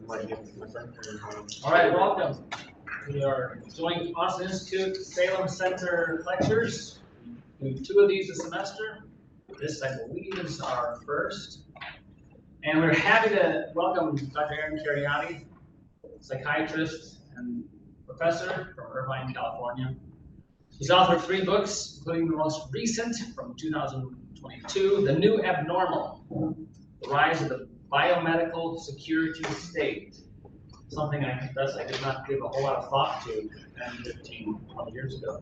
All right, welcome. We are doing Austin Institute Salem Center lectures. We do 2 of these a semester. This, I believe, is our first. And we're happy to welcome Dr. Kheriaty, psychiatrist and professor from Irvine, California. He's authored 3 books, including the most recent from 2022, The New Abnormal, The Rise of the Biomedical Security State. Something I confess I did not give a whole lot of thought to 10, 15, 20 years ago.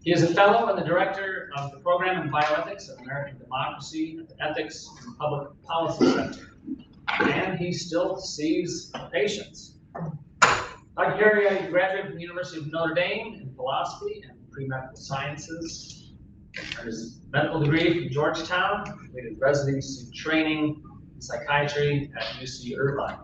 He is a fellow and the director of the program in bioethics of American democracy at the Ethics and Public Policy Center. And he still sees patients. Dr. Kheriaty graduated from the University of Notre Dame in philosophy and pre-medical sciences. Earned his medical degree from Georgetown, completed residency training in psychiatry at UCI Irvine.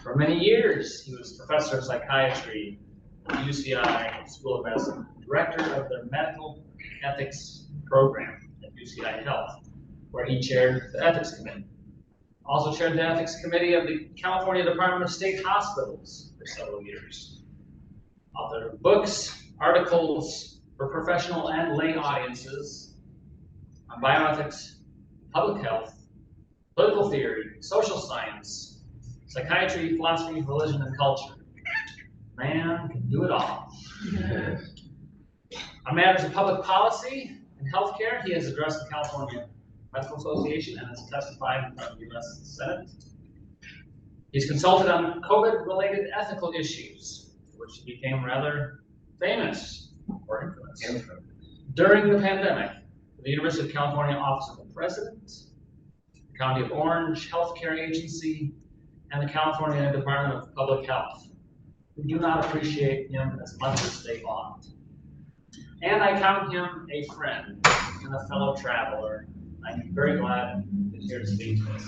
For many years, he was professor of psychiatry at the UCI School of Medicine, director of their medical ethics program at UCI Health, where he chaired the ethics committee. Also chaired the ethics committee of the California Department of State Hospitals for several years. Author of books, articles for professional and lay audiences on bioethics, public health, political theory, social science, psychiatry, philosophy, religion, and culture. Man can do it all. On matters of public policy and healthcare, he has addressed the California Medical Association and has testified in front of the U.S. Senate. He's consulted on COVID-related ethical issues, for which he became rather famous or infamous. During the pandemic, the University of California Office of the President, the County of Orange Healthcare Agency, and the California Department of Public Health, who do not appreciate him as much as they ought. And I count him a friend and a fellow traveler. I'm very glad he's here to speak to us.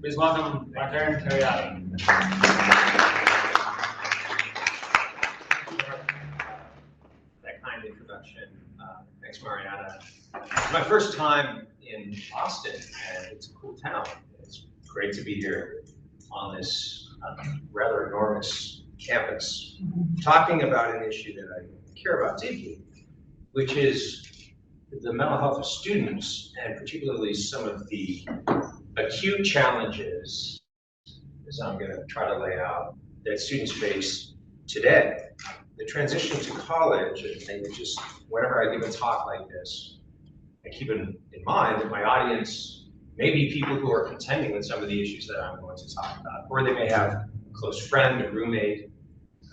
Please welcome Dr. Kheriaty. That kind introduction. Thanks, Mariana. It's my first time in Austin, and it's a cool town. It's great to be here on this rather enormous campus, talking about an issue that I care about deeply, which is the mental health of students, and particularly some of the acute challenges, as I'm going to try to lay out, that students face today. The transition to college, and just whenever I give a talk like this, I keep in mind that my audience may be people who are contending with some of the issues that I'm going to talk about, or they may have a close friend, a roommate,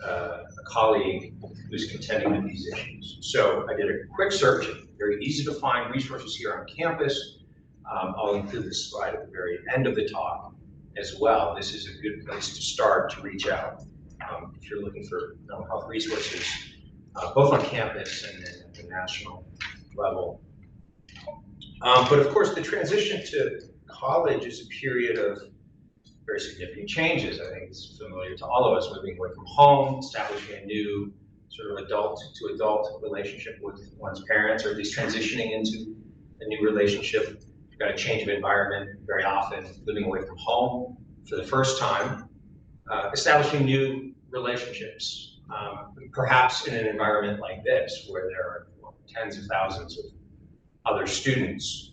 a colleague who's contending with these issues. So I did a quick search, very easy to find resources here on campus. I'll include this slide at the very end of the talk as well. This is a good place to start to reach out if you're looking for mental health resources, both on campus and then at the national level. But of course, the transition to college is a period of very significant changes. I think it's familiar to all of us, moving away from home, establishing a new sort of adult-to-adult relationship with one's parents, or at least transitioning into a new relationship. You've got a change of environment very often, living away from home for the first time, establishing new relationships, perhaps in an environment like this, where there are tens of thousands of other students.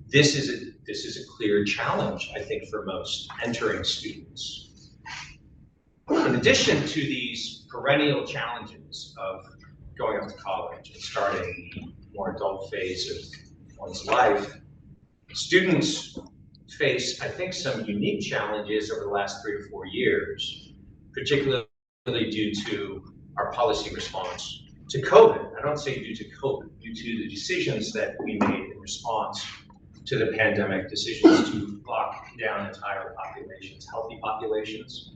This is a clear challenge, I think, for most entering students. In addition to these perennial challenges of going off to college and starting the more adult phase of one's life, students face, I think, some unique challenges over the last 3 or 4 years, particularly due to our policy response to COVID. I don't say due to COVID, due to the decisions that we made in response to the pandemic, decisions to lock down entire populations, healthy populations,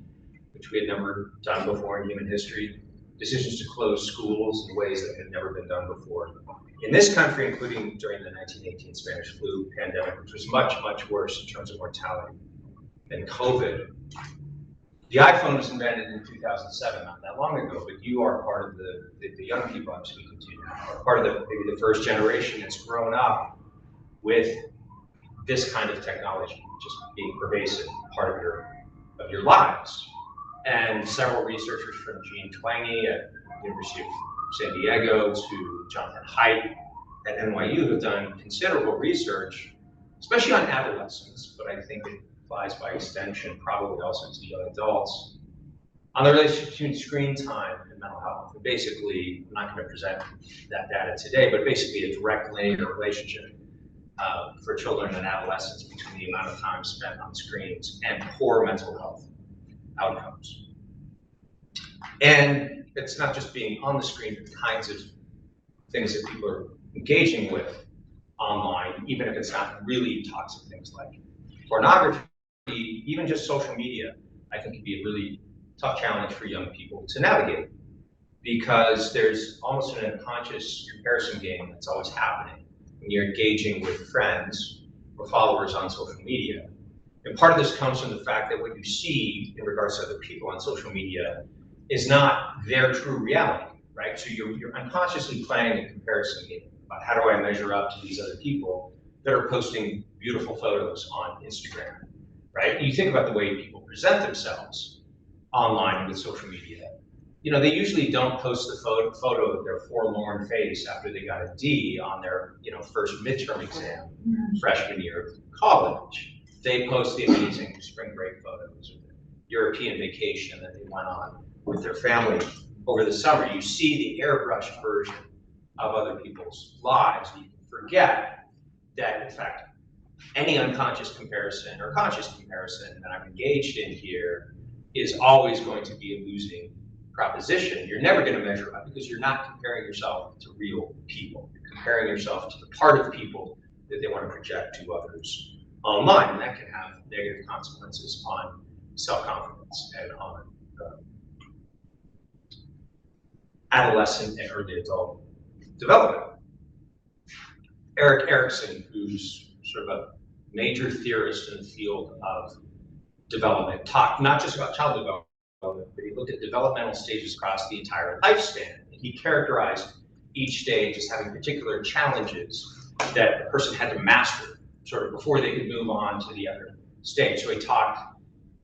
which we had never done before in human history, decisions to close schools in ways that had never been done before in this country, including during the 1918 Spanish flu pandemic, which was much, much worse in terms of mortality than COVID. The iPhone was invented in 2007, not that long ago, but you are part of the young people I'm speaking to now, are part of maybe the first generation that's grown up with this kind of technology just being pervasive, part of your lives. And several researchers from Jean Twenge at the University of San Diego to Jonathan Haidt at NYU have done considerable research, especially on adolescents, but I think it applies by extension probably also to young adults, on the relationship between screen time and mental health. And basically, I'm not going to present that data today, but basically a direct linear relationship for children and adolescents between the amount of time spent on screens and poor mental health outcomes. And it's not just being on the screen, but the kinds of things that people are engaging with online, even if it's not really toxic things like pornography, even just social media, I think can be a really tough challenge for young people to navigate, because there's almost an unconscious comparison game that's always happening when you're engaging with friends or followers on social media. And part of this comes from the fact that what you see in regards to other people on social media is not their true reality, right? So you're unconsciously playing a comparison game about how do I measure up to these other people that are posting beautiful photos on Instagram, right? You think about the way people present themselves online with social media. You know, they usually don't post the photo of their forlorn face after they got a D on their, first midterm exam freshman year of college. They post the amazing spring break photos of the European vacation that they went on with their family over the summer. You see the airbrushed version of other people's lives. You forget that, in fact, any unconscious comparison or conscious comparison that I'm engaged in here is always going to be a losing proposition. You're never going to measure up because you're not comparing yourself to real people. You're comparing yourself to the part of people that they want to project to others online, and that can have negative consequences on self-confidence and on adolescent and early adult development. Erik Erikson, who's sort of a major theorist in the field of development, talked not just about child development, but he looked at developmental stages across the entire lifespan. And he characterized each stage as having particular challenges that a person had to master sort of before they could move on to the other stage. So he talked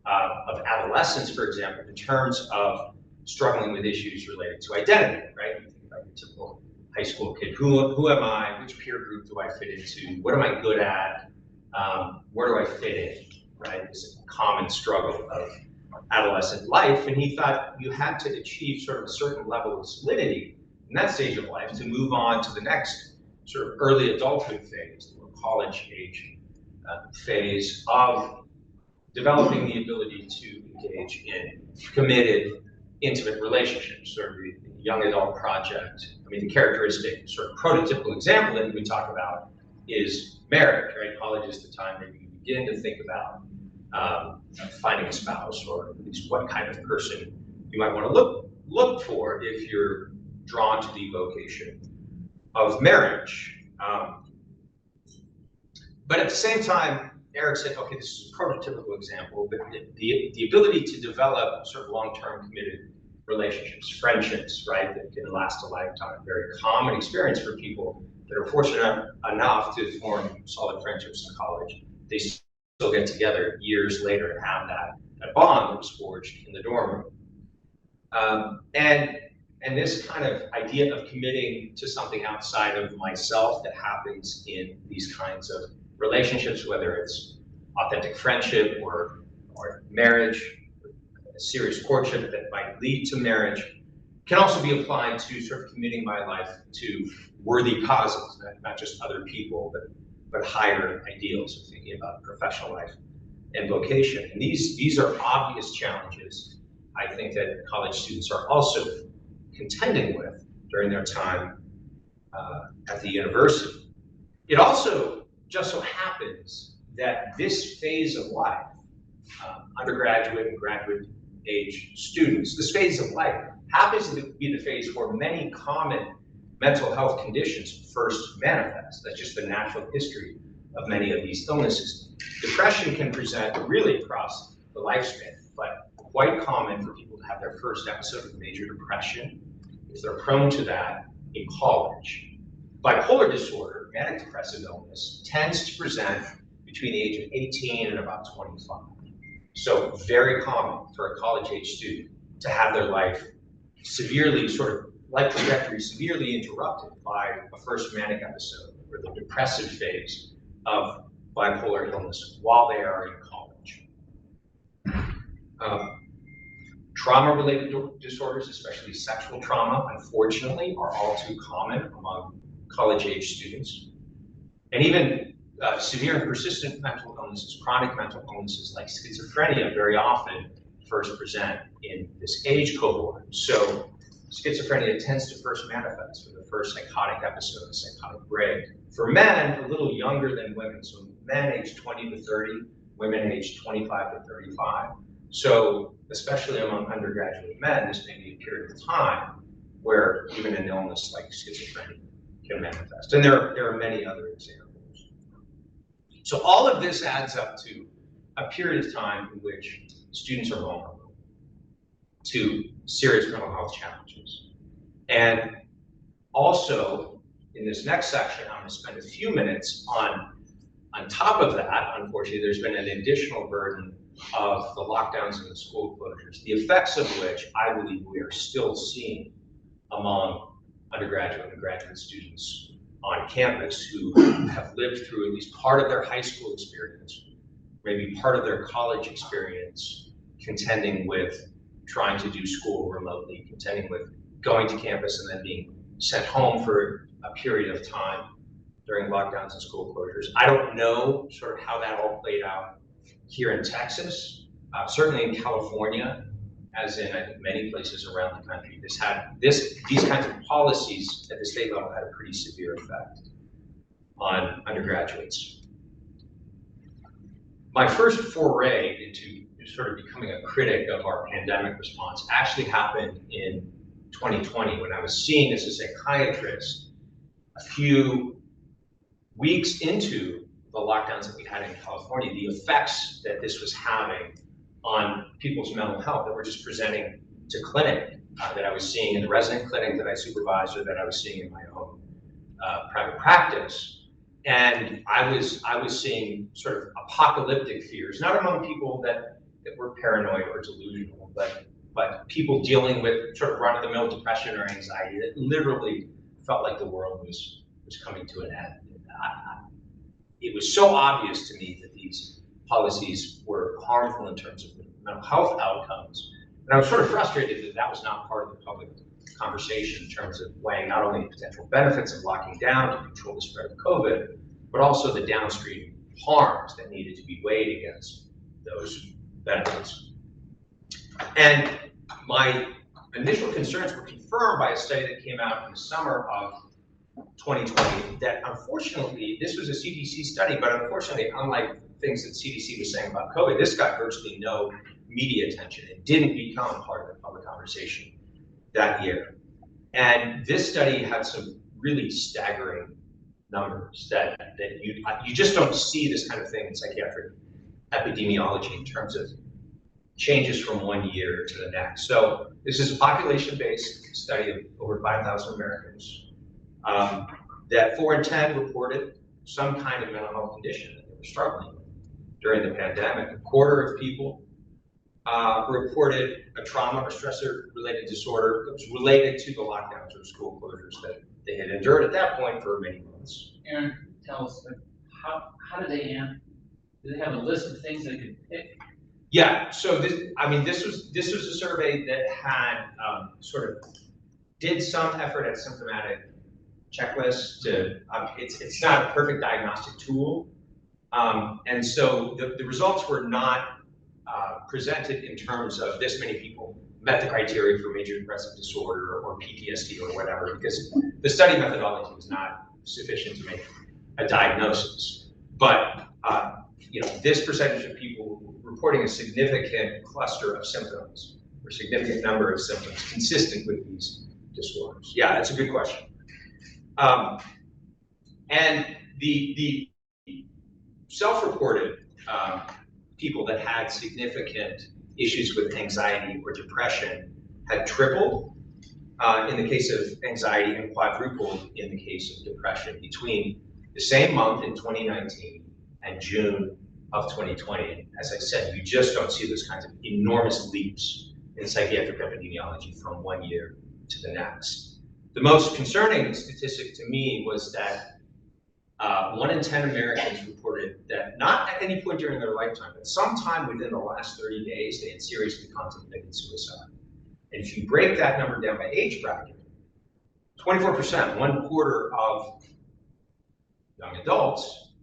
of adolescence, for example, in terms of struggling with issues related to identity, right? You think about your typical high school kid. Who am I? Which peer group do I fit into? What am I good at? Where do I fit in, right? This is a common struggle of adolescent life. And he thought you had to achieve sort of a certain level of solidity in that stage of life to move on to the next sort of early adulthood phase, the college age phase of developing the ability to engage in committed, intimate relationships, sort of the young adult project. I mean, the characteristic, sort of prototypical example that we talk about is marriage, right? College is the time that you begin to think about finding a spouse, or at least what kind of person you might want to look for if you're drawn to the vocation of marriage. But at the same time, Erik said, okay, this is a prototypical example, but the ability to develop sort of long-term committed relationships, friendships, right, that can last a lifetime, very common experience for people that are fortunate enough to form solid friendships in college. They still get together years later and have that bond that was forged in the dorm room. And this kind of idea of committing to something outside of myself that happens in these kinds of relationships, whether it's authentic friendship or marriage, a serious courtship that might lead to marriage, can also be applied to sort of committing my life to worthy causes, not just other people, but higher ideals of thinking about professional life and vocation. And these are obvious challenges, I think, that college students are also contending with during their time at the university. It also just so happens that this phase of life, undergraduate and graduate age students, this phase of life happens to be the phase where many common mental health conditions first manifest. That's just the natural history of many of these illnesses. Depression can present really across the lifespan, but quite common for people to have their first episode of major depression, if they're prone to that, in college. Bipolar disorder, manic depressive illness, tends to present between the age of 18 and about 25. So very common for a college-age student to have their life severely, life trajectory severely interrupted by a first manic episode or the depressive phase of bipolar illness while they are in college. Trauma-related disorders, especially sexual trauma, unfortunately, are all too common among college-age students. And even severe and persistent mental illnesses, chronic mental illnesses like schizophrenia very often first present in this age cohort. So schizophrenia tends to first manifest with the first psychotic episode, a psychotic break. For men, a little younger than women. So men aged 20 to 30, women aged 25 to 35. So especially among undergraduate men, this may be a period of time where even an illness like schizophrenia can manifest. And there are many other examples. So all of this adds up to a period of time in which students are vulnerable to serious mental health challenges. And also, in this next section, I'm going to spend a few minutes on top of that. Unfortunately, there's been an additional burden of the lockdowns and the school closures, the effects of which I believe we are still seeing among undergraduate and graduate students on campus who have lived through at least part of their high school experience, maybe part of their college experience, contending with trying to do school remotely, contending with going to campus and then being sent home for a period of time during lockdowns and school closures. I don't know sort of how that all played out here in Texas, certainly in California, as in I think many places around the country. These kinds of policies at the state level had a pretty severe effect on undergraduates. My first foray into sort of becoming a critic of our pandemic response actually happened in 2020 when I was seeing as a psychiatrist a few weeks into the lockdowns that we had in California, the effects that this was having on people's mental health that were just presenting to clinic, that I was seeing in the resident clinic that I supervised or that I was seeing in my own private practice. And I was seeing sort of apocalyptic fears, not among people that were paranoid or delusional, but people dealing with sort of run-of-the-mill depression or anxiety that literally felt like the world was coming to an end. It was so obvious to me that these policies were harmful in terms of mental health outcomes. And I was sort of frustrated that that was not part of the public conversation in terms of weighing not only the potential benefits of locking down to control the spread of COVID, but also the downstream harms that needed to be weighed against those benefits. And my initial concerns were confirmed by a study that came out in the summer of 2020 that unfortunately, this was a CDC study, but unfortunately, unlike things that CDC was saying about COVID, this got virtually no media attention. It didn't become part of the public conversation that year. And this study had some really staggering numbers that you just don't see this kind of thing in psychiatric epidemiology in terms of changes from one year to the next. So this is a population-based study of over 5,000 Americans that 4 in 10 reported some kind of mental health condition that they were struggling with during the pandemic. A quarter of people reported a trauma or stressor-related disorder that was related to the lockdowns or school closures that they had endured at that point for many months. Aaron, tell us, how did they answer? Do they have a list of things they could pick? Yeah, so this was a survey that had sort of did some effort at symptomatic checklists to, it's not a perfect diagnostic tool. And so the results were not presented in terms of this many people met the criteria for major depressive disorder or PTSD or whatever, because the study methodology was not sufficient to make a diagnosis. But this percentage of people reporting a significant cluster of symptoms or significant number of symptoms consistent with these disorders. Yeah, that's a good question. And the self-reported people that had significant issues with anxiety or depression had tripled in the case of anxiety and quadrupled in the case of depression between the same month in 2019 and June of 2020. As I said, you just don't see those kinds of enormous leaps in psychiatric epidemiology from one year to the next. The most concerning statistic to me was that 1 in 10 Americans reported that not at any point during their lifetime, but sometime within the last 30 days, they had seriously contemplated suicide. And if you break that number down by age bracket, 24%, 1/4 of young adults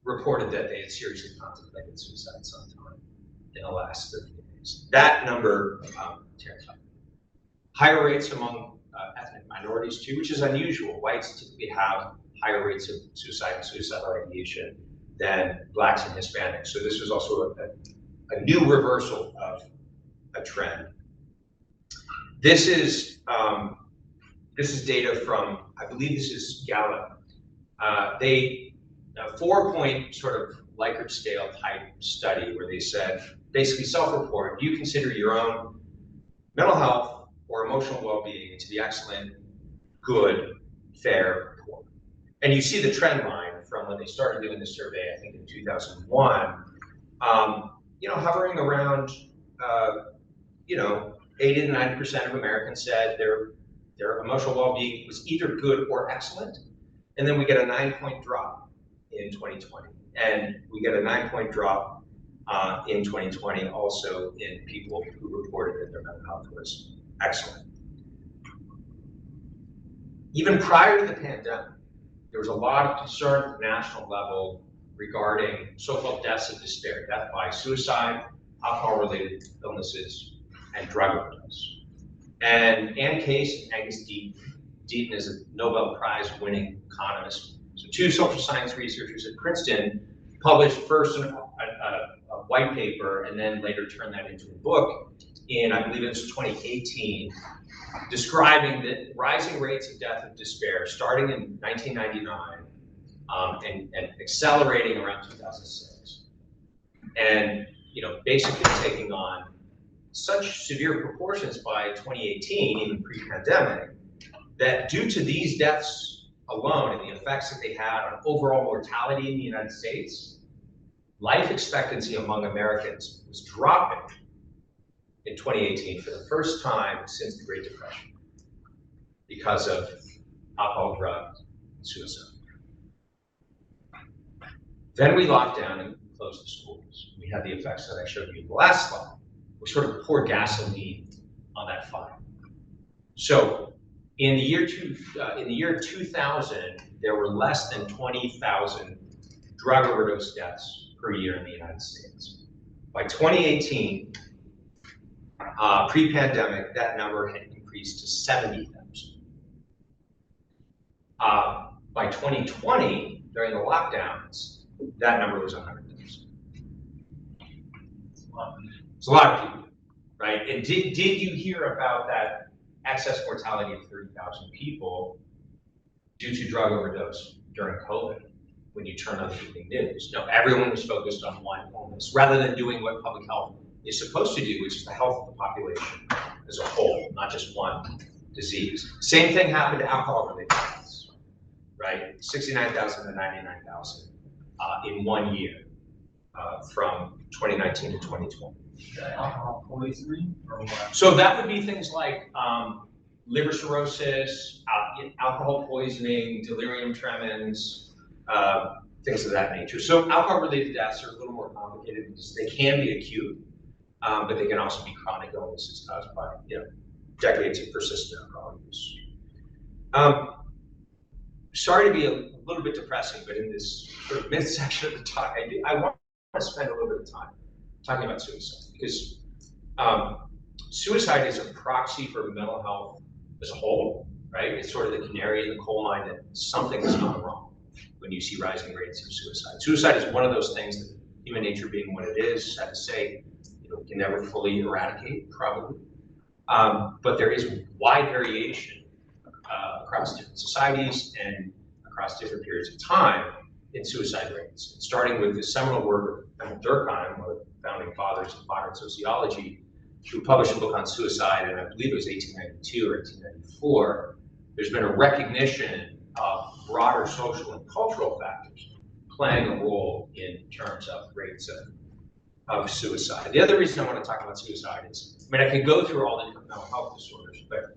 reported that they had seriously contemplated suicide sometime in the last 30 days. That number terrifying. Higher rates among ethnic minorities too, which is unusual. Whites typically have higher rates of suicide and suicidal ideation than Blacks and Hispanics. So this was also a new reversal of a trend. This is data from, I believe this is Gallup. They, a 4-point sort of Likert scale type study where they said, basically self-report, you consider your own mental health or emotional well-being to be excellent, good, fair, poor. And you see the trend line from when they started doing this survey, I think in 2001, hovering around, 80 to 90% of Americans said their emotional well-being was either good or excellent. And then we get a 9-point drop in 2020. And we get a 9-point drop in 2020 also in people who reported that their mental health was excellent. Even prior to the pandemic, there was a lot of concern at the national level regarding so-called deaths of despair, death by suicide, alcohol-related illnesses, and drug overdose. And Ann Case and Angus Deaton is a Nobel Prize winning economist. So 2 social science researchers at Princeton published first a white paper and then later turned that into a book in, I believe it was 2018, describing the rising rates of death of despair starting in 1999 and accelerating around 2006. And basically taking on such severe proportions by 2018, even pre-pandemic, that due to these deaths alone and the effects that they had on overall mortality in the United States, life expectancy among Americans was dropping in 2018 for the first time since the Great Depression because of alcohol, drugs, and suicide. Then we locked down and closed the schools. We had the effects that I showed you in the last slide. We sort of poured gasoline on that fire. So in the year 2000, there were less than 20,000 drug overdose deaths per year in the United States. By 2018, pre-pandemic, that number had increased to 70,000. By 2020, during the lockdowns, that number was 100,000. It's a lot of people, right? And did you hear about that excess mortality of 30,000 people due to drug overdose during COVID when you turn on the evening news? No, everyone was focused on one illness rather than doing what public health is supposed to do, which is the health of the population as a whole, not just one disease. Same thing happened to alcohol-related deaths, right? 69,000 to 99,000 in 1 year from 2019 to 2020. Alcohol poisoning or what? So that would be things like liver cirrhosis, alcohol poisoning, delirium tremens, things of that nature. So alcohol-related deaths are a little more complicated because they can be acute, but they can also be chronic illnesses caused by decades of persistent alcohol use. Sorry to be a little bit depressing, but in this sort of midsection of the talk, I want to spend a little bit of time talking about suicide because suicide is a proxy for mental health as a whole, right? It's sort of the canary in the coal mine that something is gone wrong when you see rising rates of suicide. Suicide is one of those things that human nature being what it is, sad to say, we can never fully eradicate, probably. But there is wide variation across different societies and across different periods of time in suicide rates. Starting with the seminal work of Emil Durkheim, one of the founding fathers of modern sociology, who published a book on suicide, and I believe it was 1892 or 1894. There's been a recognition of broader social and cultural factors playing a role in terms of rates of suicide. The other reason I want to talk about suicide is, I mean, I could go through all the different mental health disorders, but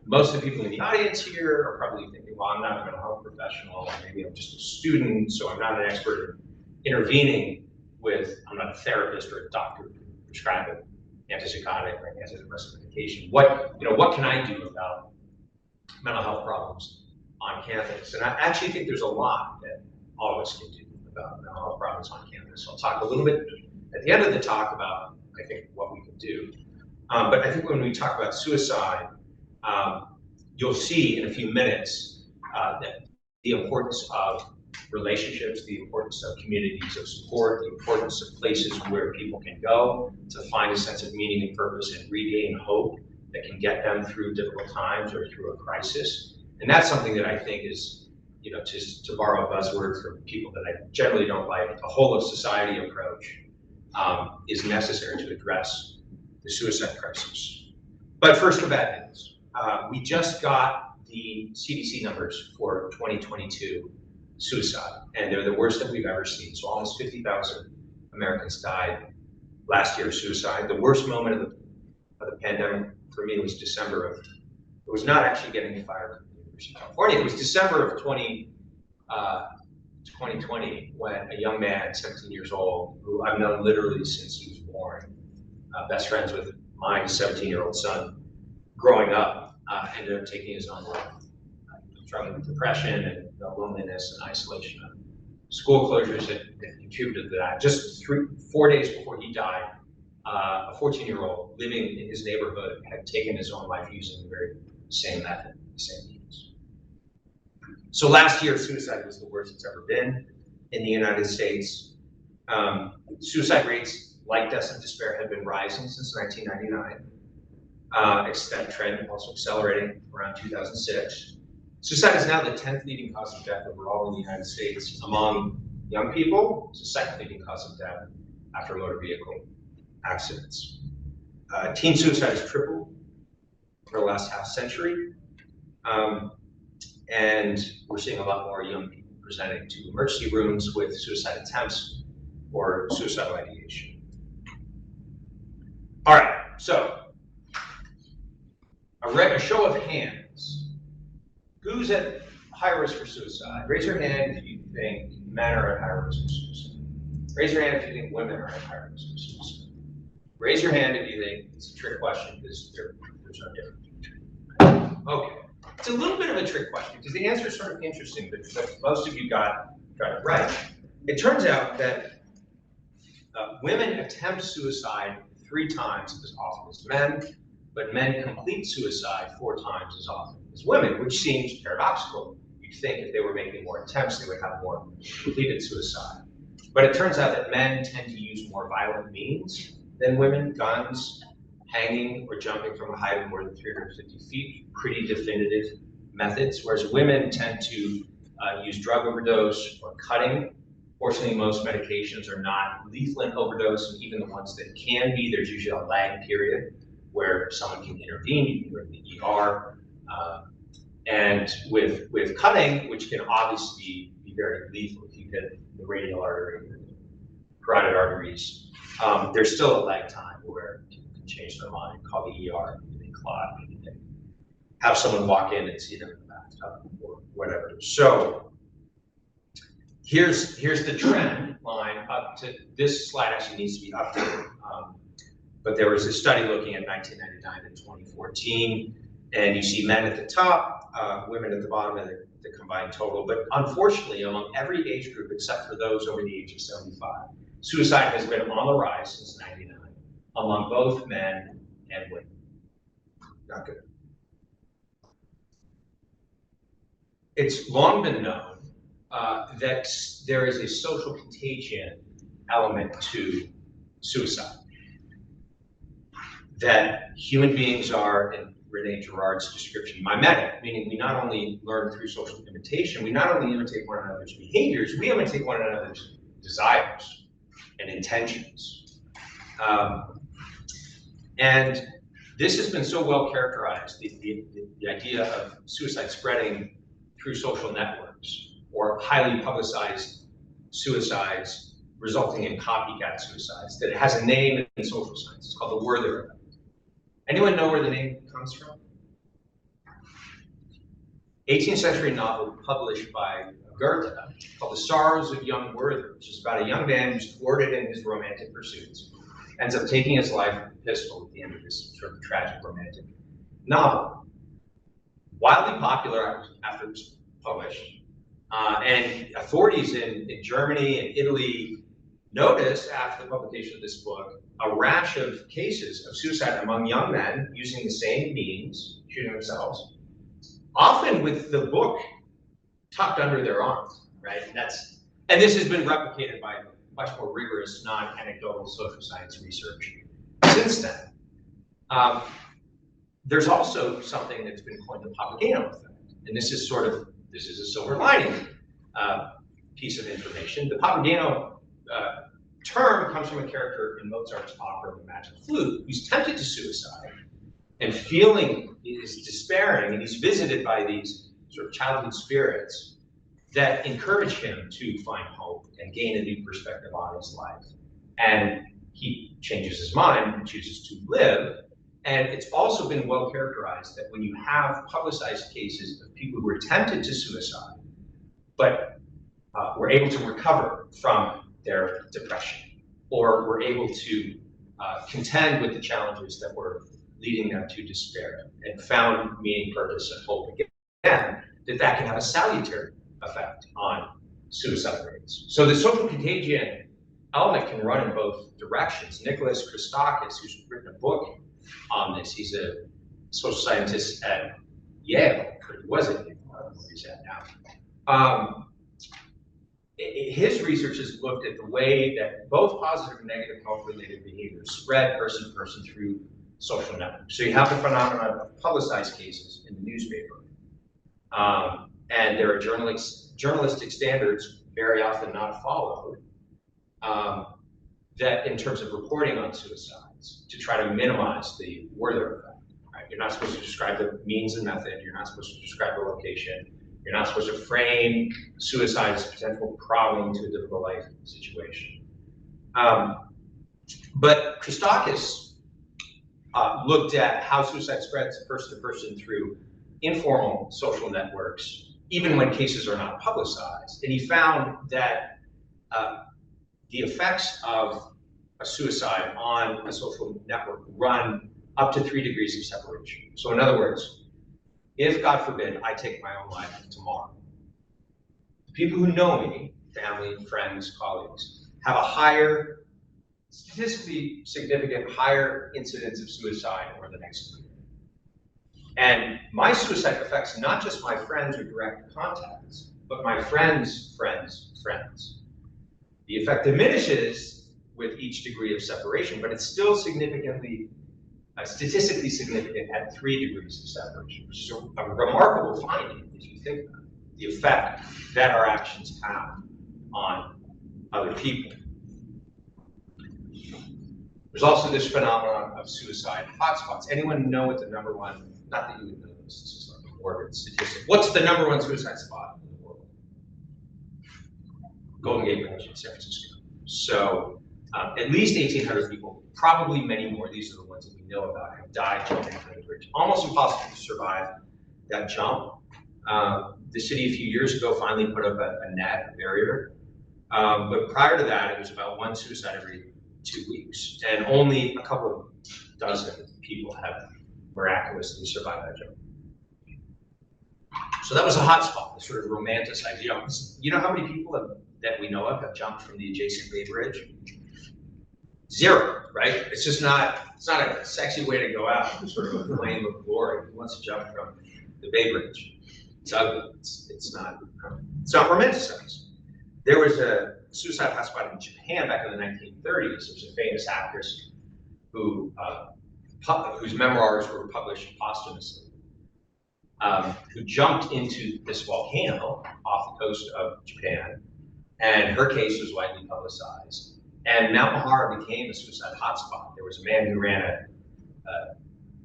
most of the people in the audience here are probably thinking, well, I'm not a mental health professional, maybe I'm just a student, so I'm not an expert in intervening with, I'm not a therapist or a doctor who prescribe an antipsychotic or antidepressant medication. What can I do about mental health problems on campus? And I actually think there's a lot that all of us can do about mental health problems on campus. I'll talk a little bit at the end of the talk about, I think, what we can do. But I think when we talk about suicide, you'll see in a few minutes that the importance of relationships, the importance of communities of support, the importance of places where people can go to find a sense of meaning and purpose and regain hope that can get them through difficult times or through a crisis. And that's something that I think is, just to borrow a buzzword from people that I generally don't like, a whole of society approach is necessary to address the suicide crisis. But first, the bad news. We just got the CDC numbers for 2022 suicide, and they're the worst that we've ever seen. So almost 50,000 Americans died last year of suicide. The worst moment of the pandemic for me was December of, it was not actually getting fired from the University of California. It was December of 2020 when a young man, 17 years old, who I've known literally since he was born, best friends with my 17-year-old son, growing up, ended up taking his own life. Struggling with depression and loneliness and isolation. School closures that contributed to that. Just 4 days before he died, a 14-year-old living in his neighborhood had taken his own life using the very same method, the same means. So last year, suicide was the worst it's ever been in the United States. Suicide rates, like deaths and despair, have been rising since 1999. That trend also accelerating around 2006. Suicide is now the 10th leading cause of death overall in the United States among young people. It's the second leading cause of death after motor vehicle accidents. Teen suicide has tripled for the last half century. And we're seeing a lot more young people presenting to emergency rooms with suicide attempts or suicidal ideation. All right, so a show of hands. Who's at high risk for suicide? Raise your hand if you think men are at high risk for suicide. Raise your hand if you think women are at high risk for suicide. Raise your hand if you think it's a trick question because there's no difference. Okay, it's a little bit of a trick question because the answer is sort of interesting, but most of you got it right. It turns out that women attempt suicide 3 times as often as men, but men complete suicide 4 times as often as women, which seems paradoxical. You'd think if they were making more attempts, they would have more completed suicide. But it turns out that men tend to use more violent means than women, guns, hanging, or jumping from a height of more than 350 feet, pretty definitive methods, whereas women tend to use drug overdose or cutting. Fortunately, most medications are not lethal in overdose, and even the ones that can be, there's usually a lag period where someone can intervene, you can go to the ER. And with cutting, which can obviously be very lethal if you hit the radial artery, carotid arteries, there's still a lag time where people can change their mind, call the ER, maybe they clot, maybe they have someone walk in and see them in the bathtub or whatever. So here's the trend line up to, this slide actually needs to be updated. But there was a study looking at 1999 to 2014, and you see men at the top, women at the bottom of the combined total. But unfortunately, among every age group except for those over the age of 75, suicide has been on the rise since '99 among both men and women. Not good. It's long been known that there is a social contagion element to suicide. That human beings are, in Renee Girard's description, mimetic, meaning we not only learn through social imitation, we not only imitate one another's behaviors, we imitate one another's desires and intentions. And this has been so well characterized, the idea of suicide spreading through social networks or highly publicized suicides resulting in copycat suicides that has a name in social science. It's called the Werther effect. Anyone know where the name comes from? 18th century novel published by Goethe called The Sorrows of Young Werther, which is about a young man who's thwarted in his romantic pursuits, ends up taking his life with a pistol at the end of this sort of tragic romantic novel. Wildly popular after it was published, and authorities in Germany and Italy noticed after the publication of this book a rash of cases of suicide among young men using the same means, shooting themselves, often with the book tucked under their arms, right? And this has been replicated by much more rigorous, non-anecdotal social science research since then. There's also something that's been coined the Papageno effect, and this is a silver lining piece of information. The Papageno term comes from a character in Mozart's opera, The Magic Flute, who's tempted to suicide and is despairing, and he's visited by these sort of childhood spirits that encourage him to find hope and gain a new perspective on his life. And he changes his mind and chooses to live. And it's also been well characterized that when you have publicized cases of people who were tempted to suicide, but were able to recover from their depression, or were able to contend with the challenges that were leading them to despair, and found meaning, purpose, and hope again, that can have a salutary effect on suicide rates. So the social contagion element can run in both directions. Nicholas Christakis, who's written a book on this, he's a social scientist at Yale, or he was at Yale, I don't know where he's at now. His research has looked at the way that both positive and negative health-related behaviors spread person to person through social networks. So you have the phenomenon of publicized cases in the newspaper. And there are journalistic standards, very often not followed, that in terms of reporting on suicides, to try to minimize the Werther effect. Right? You're not supposed to describe the means and method. You're not supposed to describe the location. You're not supposed to frame suicide as a potential problem to a difficult life situation. But Christakis looked at how suicide spreads person to person through informal social networks, even when cases are not publicized. And he found that the effects of a suicide on a social network run up to 3 degrees of separation. So in other words, if, God forbid, I take my own life tomorrow, the people who know me, family, friends, colleagues, have a higher, statistically significant higher incidence of suicide over the next year. And my suicide affects not just my friends or direct contacts, but my friends' friends' friends. The effect diminishes with each degree of separation, but it's still significantly, statistically significant at 3 degrees of separation, which is a remarkable finding if you think about it, the effect that our actions have on other people. There's also this phenomenon of suicide hotspots. Anyone know what the number one, not that you would know this, it's just like a morbid statistic. What's the number one suicide spot in the world? Golden Gate Bridge in San Francisco. So at least 1,800 people, probably many more, these are the ones that we know about, have died jumping from the bridge. Almost impossible to survive that jump. The city a few years ago finally put up a net, a barrier. But prior to that, it was about 1 suicide every 2 weeks. And only a couple of dozen people have miraculously survived that jump. So that was a hot spot, the sort of romanticized. You know how many people that we know of have jumped from the adjacent Bay Bridge? 0, right? It's just not, it's not a sexy way to go out. It's sort of a flame of glory. Who wants to jump from the Bay Bridge? It's ugly. It's not romanticized. There was a suicide hotspot in Japan back in the 1930s. There was a famous actress whose memoirs were published posthumously, who jumped into this volcano off the coast of Japan, and her case was widely publicized. And Mount Mahara became a suicide hotspot. There was a man who ran a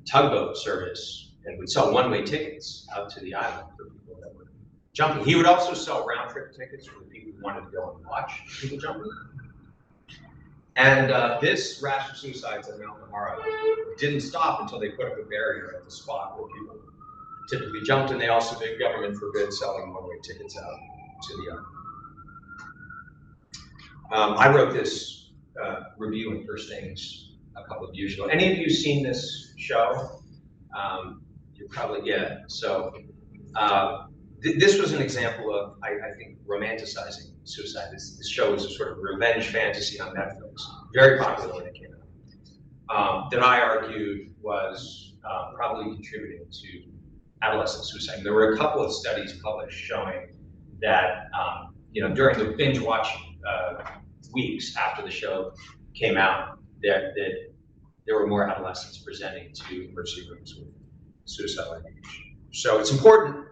tugboat service and would sell one-way tickets out to the island for people that were jumping. He would also sell round-trip tickets for the people who wanted to go and watch people jumping. And this rash of suicides at Mount Mahara didn't stop until they put up a barrier at the spot where people typically jumped, and the government forbid selling one-way tickets out to the other. I wrote this review in First Things a couple of years ago. Any of you seen this show? You probably, yeah. So this was an example of, I think, romanticizing suicide. This show was a sort of revenge fantasy on Netflix, very popular when it came out, that I argued was probably contributing to adolescent suicide. And there were a couple of studies published showing that during the binge watch weeks after the show came out, that there were more adolescents presenting to emergency rooms with suicidal ideation. So it's important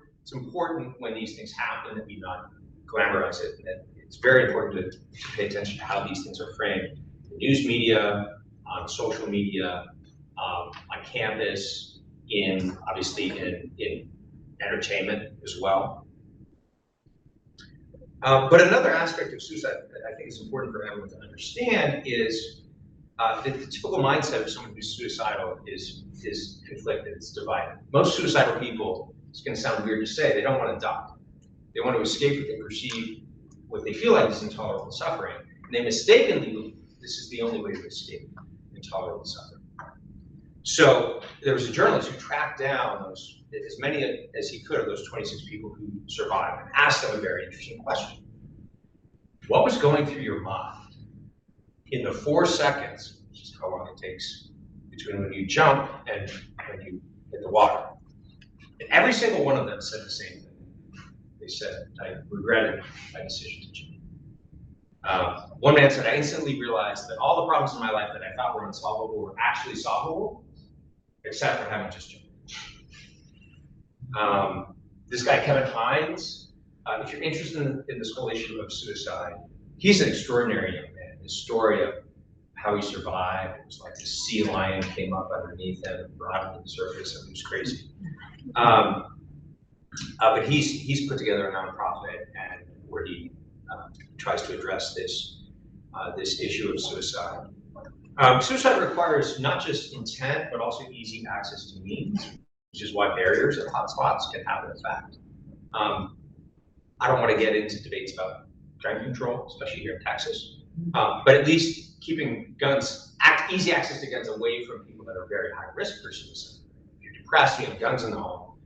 when these things happen that we not glamorize it. And it's very important to pay attention to how these things are framed in news media, on social media, on campus, obviously in entertainment as well. But another aspect of suicide that I think is important for everyone to understand is the typical mindset of someone who's suicidal is conflicted, it's divided. Most suicidal people, it's going to sound weird to say, they don't want to die. They want to escape what they feel like is intolerable suffering, and they mistakenly believe this is the only way to escape intolerable suffering. So there was a journalist who tracked down as many as he could of those 26 people who survived and asked them a very interesting question. What was going through your mind in the 4 seconds, which is how long it takes between when you jump and when you hit the water? And every single one of them said the same thing. They said, I regretted my decision to jump. One man said, I instantly realized that all the problems in my life that I thought were unsolvable were actually solvable, except for having just jumped. This guy, Kevin Hines, if you're interested in this whole issue of suicide, he's an extraordinary young man. His story of how he survived, it was like this sea lion came up underneath him and brought him to the surface, and it was crazy. But he's put together a nonprofit and where he tries to address this issue of suicide. Suicide requires not just intent, but also easy access to means, which is why barriers at hotspots can have an effect. I don't want to get into debates about gun control, especially here in Texas, but at least keeping easy access to guns away from people that are very high risk for suicide. If you're depressed, you have guns in the home,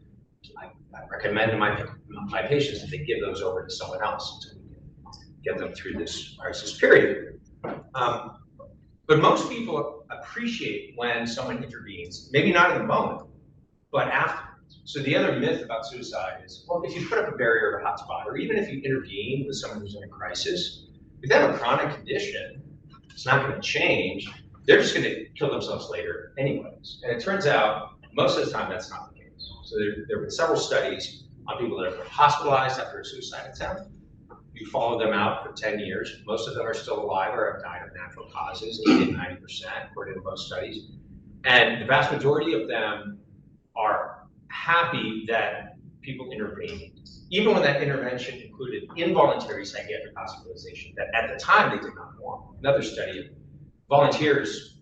I recommend to my patients that they give those over to someone else until we can get them through this crisis period. But most people appreciate when someone intervenes, maybe not in the moment, but afterwards. So the other myth about suicide is, well, if you put up a barrier at a hotspot, or even if you intervene with someone who's in a crisis, if they have a chronic condition, it's not going to change. They're just going to kill themselves later anyways. And it turns out, most of the time, that's not the case. So there have been several studies on people that have been hospitalized after a suicide attempt. You follow them out for 10 years. Most of them are still alive or have died of natural causes, 80 to 90%, according to most studies. And the vast majority of them are happy that people intervened, even when that intervention included involuntary psychiatric hospitalization that at the time they did not want. Another study of volunteers,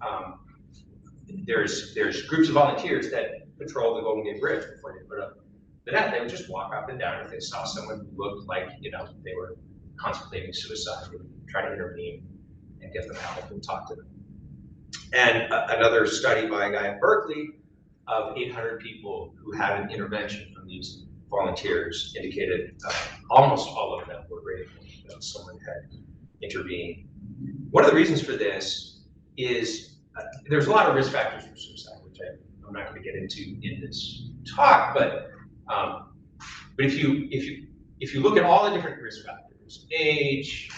there's groups of volunteers that patrol the Golden Gate Bridge before they put up the net. They would just walk up and down. If they saw someone who looked like, they were contemplating suicide, they would try to intervene and get them help and talk to them. And another study by a guy at Berkeley of 800 people who had an intervention from these volunteers indicated almost all of them were grateful that someone had intervened. One of the reasons for this is there's a lot of risk factors for suicide, which I'm not going to get into in this talk, but if you look at all the different risk factors, age,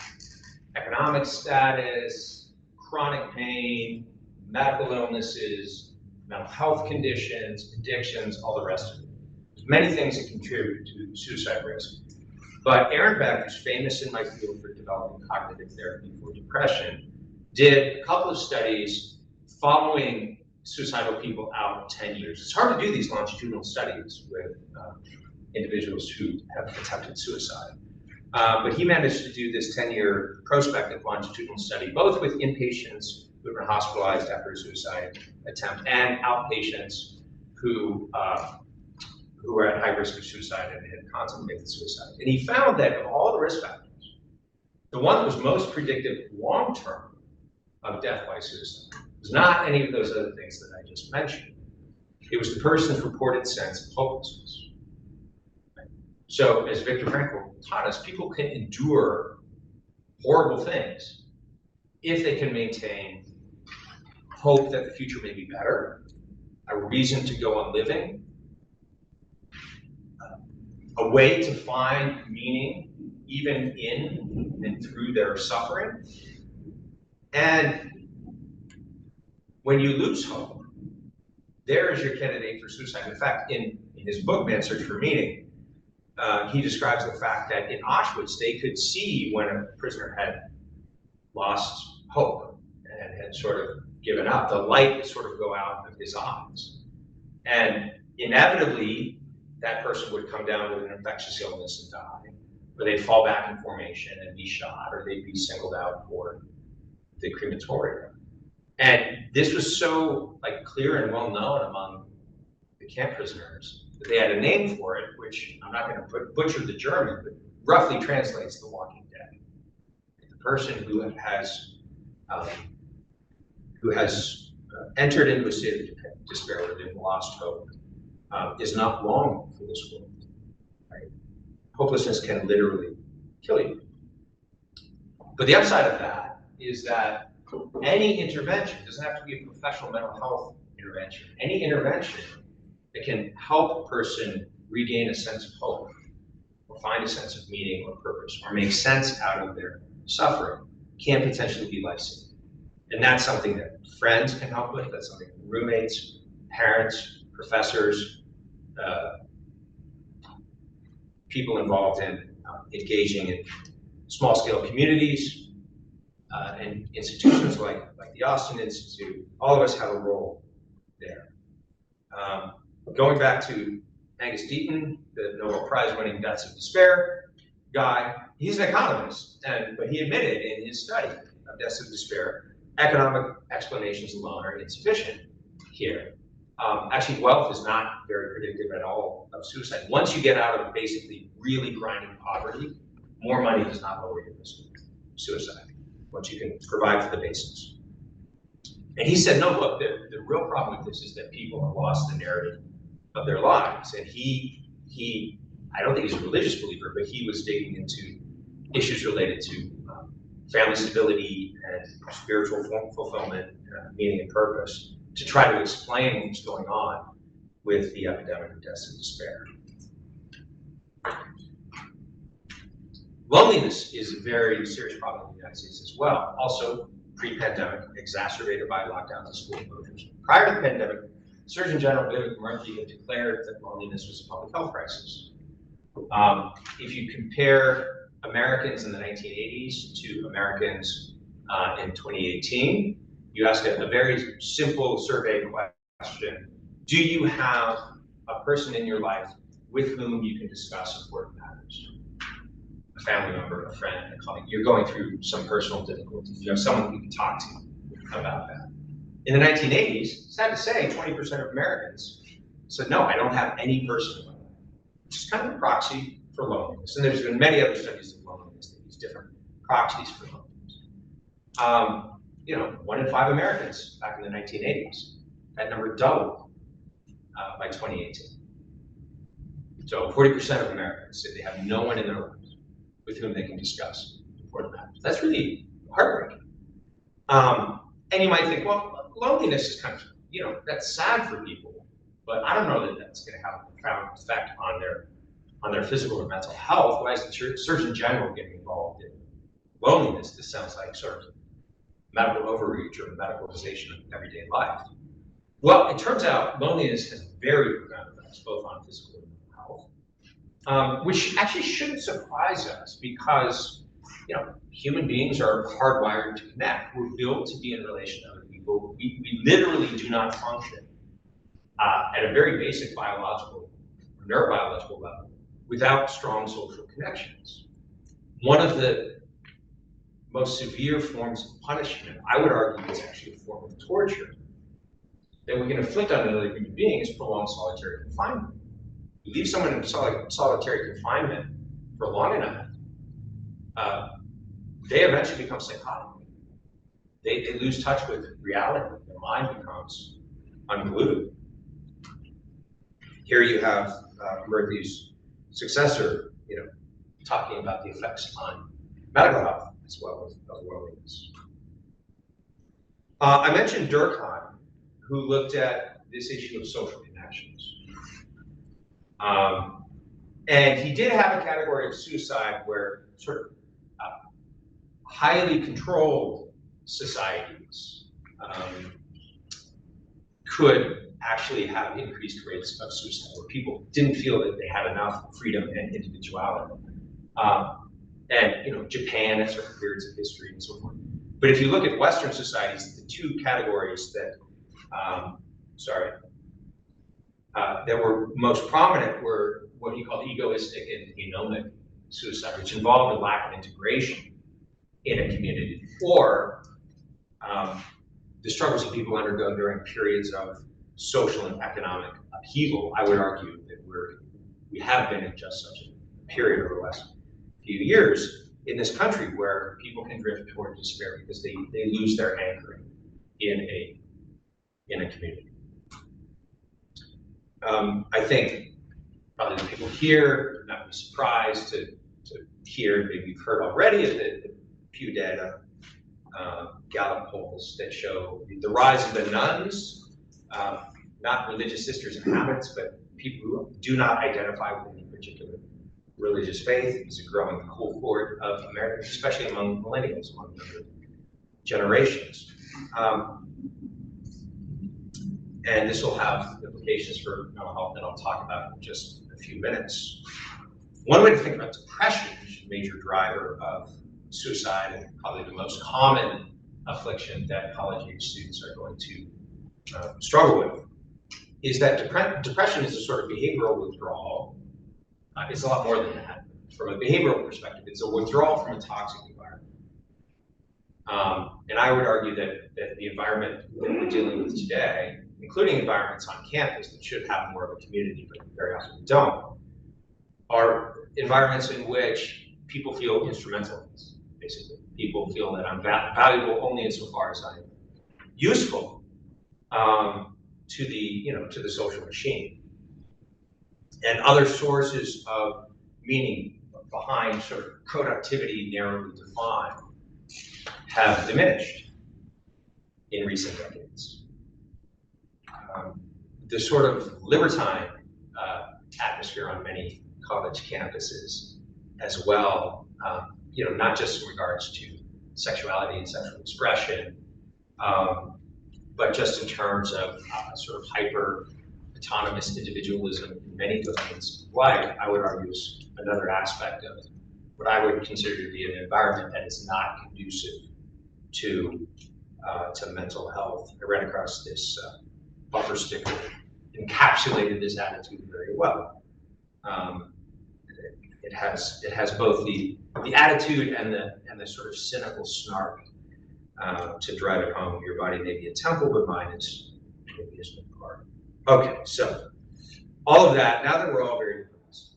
economic status, chronic pain, medical illnesses, mental health conditions, addictions, all the rest of it. There's many things that contribute to suicide risk. But Aaron Beck, who's famous in my field for developing cognitive therapy for depression, did a couple of studies following suicidal people out 10 years. It's hard to do these longitudinal studies with individuals who have attempted suicide. But he managed to do this 10-year prospective longitudinal study, both with inpatients who have been hospitalized after a suicide attempt and outpatients who were at high risk of suicide and had contemplated suicide. And he found that of all the risk factors, the one that was most predictive long-term of death by suicide was not any of those other things that I just mentioned. It was the person's reported sense of hopelessness. So, as Viktor Frankl taught us, people can endure horrible things if they can maintain hope that the future may be better, a reason to go on living, a way to find meaning even in and through their suffering. And when you lose hope, there is your candidate for suicide. In fact, in his book, Man's Search for Meaning, he describes the fact that in Auschwitz, they could see when a prisoner had lost hope and had sort of given up. The light would sort of go out of his eyes. And inevitably, that person would come down with an infectious illness and die, or they'd fall back in formation and be shot, or they'd be singled out for the crematorium. And this was so clear and well known among the camp prisoners that they had a name for it, which I'm not going to butcher the German, but roughly translates The Walking Dead. The person who has entered into a state of despair, where they've lost hope, is not long for this world. Right? Hopelessness can literally kill you. But the upside of that is that any intervention, it doesn't have to be a professional mental health intervention, any intervention that can help a person regain a sense of hope, or find a sense of meaning or purpose, or make sense out of their suffering, can potentially be life-saving. And that's something that friends can help with, that's something that roommates, parents, professors, people involved in engaging in small-scale communities, and institutions like the Austin Institute, all of us have a role there. Going back to Angus Deaton, the Nobel Prize-winning Deaths of Despair guy, he's an economist, but he admitted in his study of Deaths of Despair, economic explanations alone are insufficient here. Actually, wealth is not very predictive at all of suicide. Once you get out of basically really grinding poverty, more money does not lower your risk of suicide, once you can provide for the basics. And he said, no, look, the real problem with this is that people have lost the narrative of their lives. And he I don't think he's a religious believer, but he was digging into issues related to family stability and spiritual fulfillment, meaning and purpose, to try to explain what's going on with the epidemic of deaths of despair. Loneliness is a very serious problem in the United States as well. Also, pre-pandemic, exacerbated by lockdowns and school closures. Prior to the pandemic, Surgeon General Vivek Murthy had declared that loneliness was a public health crisis. If you compare Americans in the 1980s to Americans in 2018, you ask a very simple survey question: do you have a person in your life with whom you can discuss important matters? A family member, a friend, a colleague. You're going through some personal difficulties. You have someone you can talk to about that. In the 1980s, sad to say, 20% of Americans said, no, I don't have any person in my life, which is kind of a proxy for loneliness. And there's been many other studies of loneliness that use different proxies for loneliness. 1 in 5 Americans back in the 1980s, that number doubled by 2018. So 40% of Americans say they have no one in their lives with whom they can discuss important matters. That's really heartbreaking. And you might think, well, loneliness is kind of, that's sad for people, but I don't know that that's going to have a profound effect on their physical or mental health. Why is the Surgeon General getting involved in loneliness? This sounds like sort of medical overreach or medicalization of everyday life. Well, it turns out loneliness has very profound effects, both on physical and mental health, which actually shouldn't surprise us because, human beings are hardwired to connect. We're built to be in relation to other people. We literally do not function at a very basic biological or neurobiological level without strong social connections. One of the most severe forms of punishment, I would argue, is actually a form of torture that we can inflict on another human being is prolonged solitary confinement. You leave someone in solitary confinement for long enough, they eventually become psychotic. They lose touch with reality. Their mind becomes unglued. Here you have Murthy's successor, talking about the effects on medical health as well as loneliness. I mentioned Durkheim, who looked at this issue of social connections. And he did have a category of suicide where sort of highly controlled societies could actually have increased rates of suicide, where people didn't feel that they had enough freedom and individuality. And Japan at certain periods of history and so forth. But if you look at Western societies, the two categories that that were most prominent were what he called egoistic and anomic suicide, which involved a lack of integration in a community, or the struggles that people undergo during periods of social and economic upheaval. I would argue that we have been in just such a period over the last few years in this country where people can drift toward despair because they lose their anchoring in a community. I think probably the people here would not be surprised to hear, maybe you've heard already, of the Pew data, Gallup polls that show the rise of the nuns, not religious sisters and habits, but people who do not identify with any particular religious faith is a growing cohort of Americans, especially among millennials, among younger generations. And this will have implications for mental health that I'll talk about in just a few minutes. One way to think about depression, which is a major driver of suicide and probably the most common affliction that college-age students are going to struggle with, is that depression is a sort of behavioral withdrawal. It's a lot more than that. From a behavioral perspective, it's a withdrawal from a toxic environment. And I would argue that the environment that we're dealing with today, including environments on campus that should have more of a community, but very often don't, are environments in which people feel instrumental, basically. People feel that I'm valuable only insofar as I'm useful to the social machine. And other sources of meaning behind sort of productivity narrowly defined have diminished in recent decades. The sort of libertine atmosphere on many college campuses as well, not just in regards to sexuality and sexual expression, but just in terms of sort of hyper autonomous individualism in many domains of life, I would argue is another aspect of what I would consider to be an environment that is not conducive to mental health. I ran across this bumper sticker that encapsulated this attitude very well. It has both the attitude and the sort of cynical snark to drive it home. Your body may be a temple, but mine is an amusement park. Okay, so all of that, now that we're all very depressed,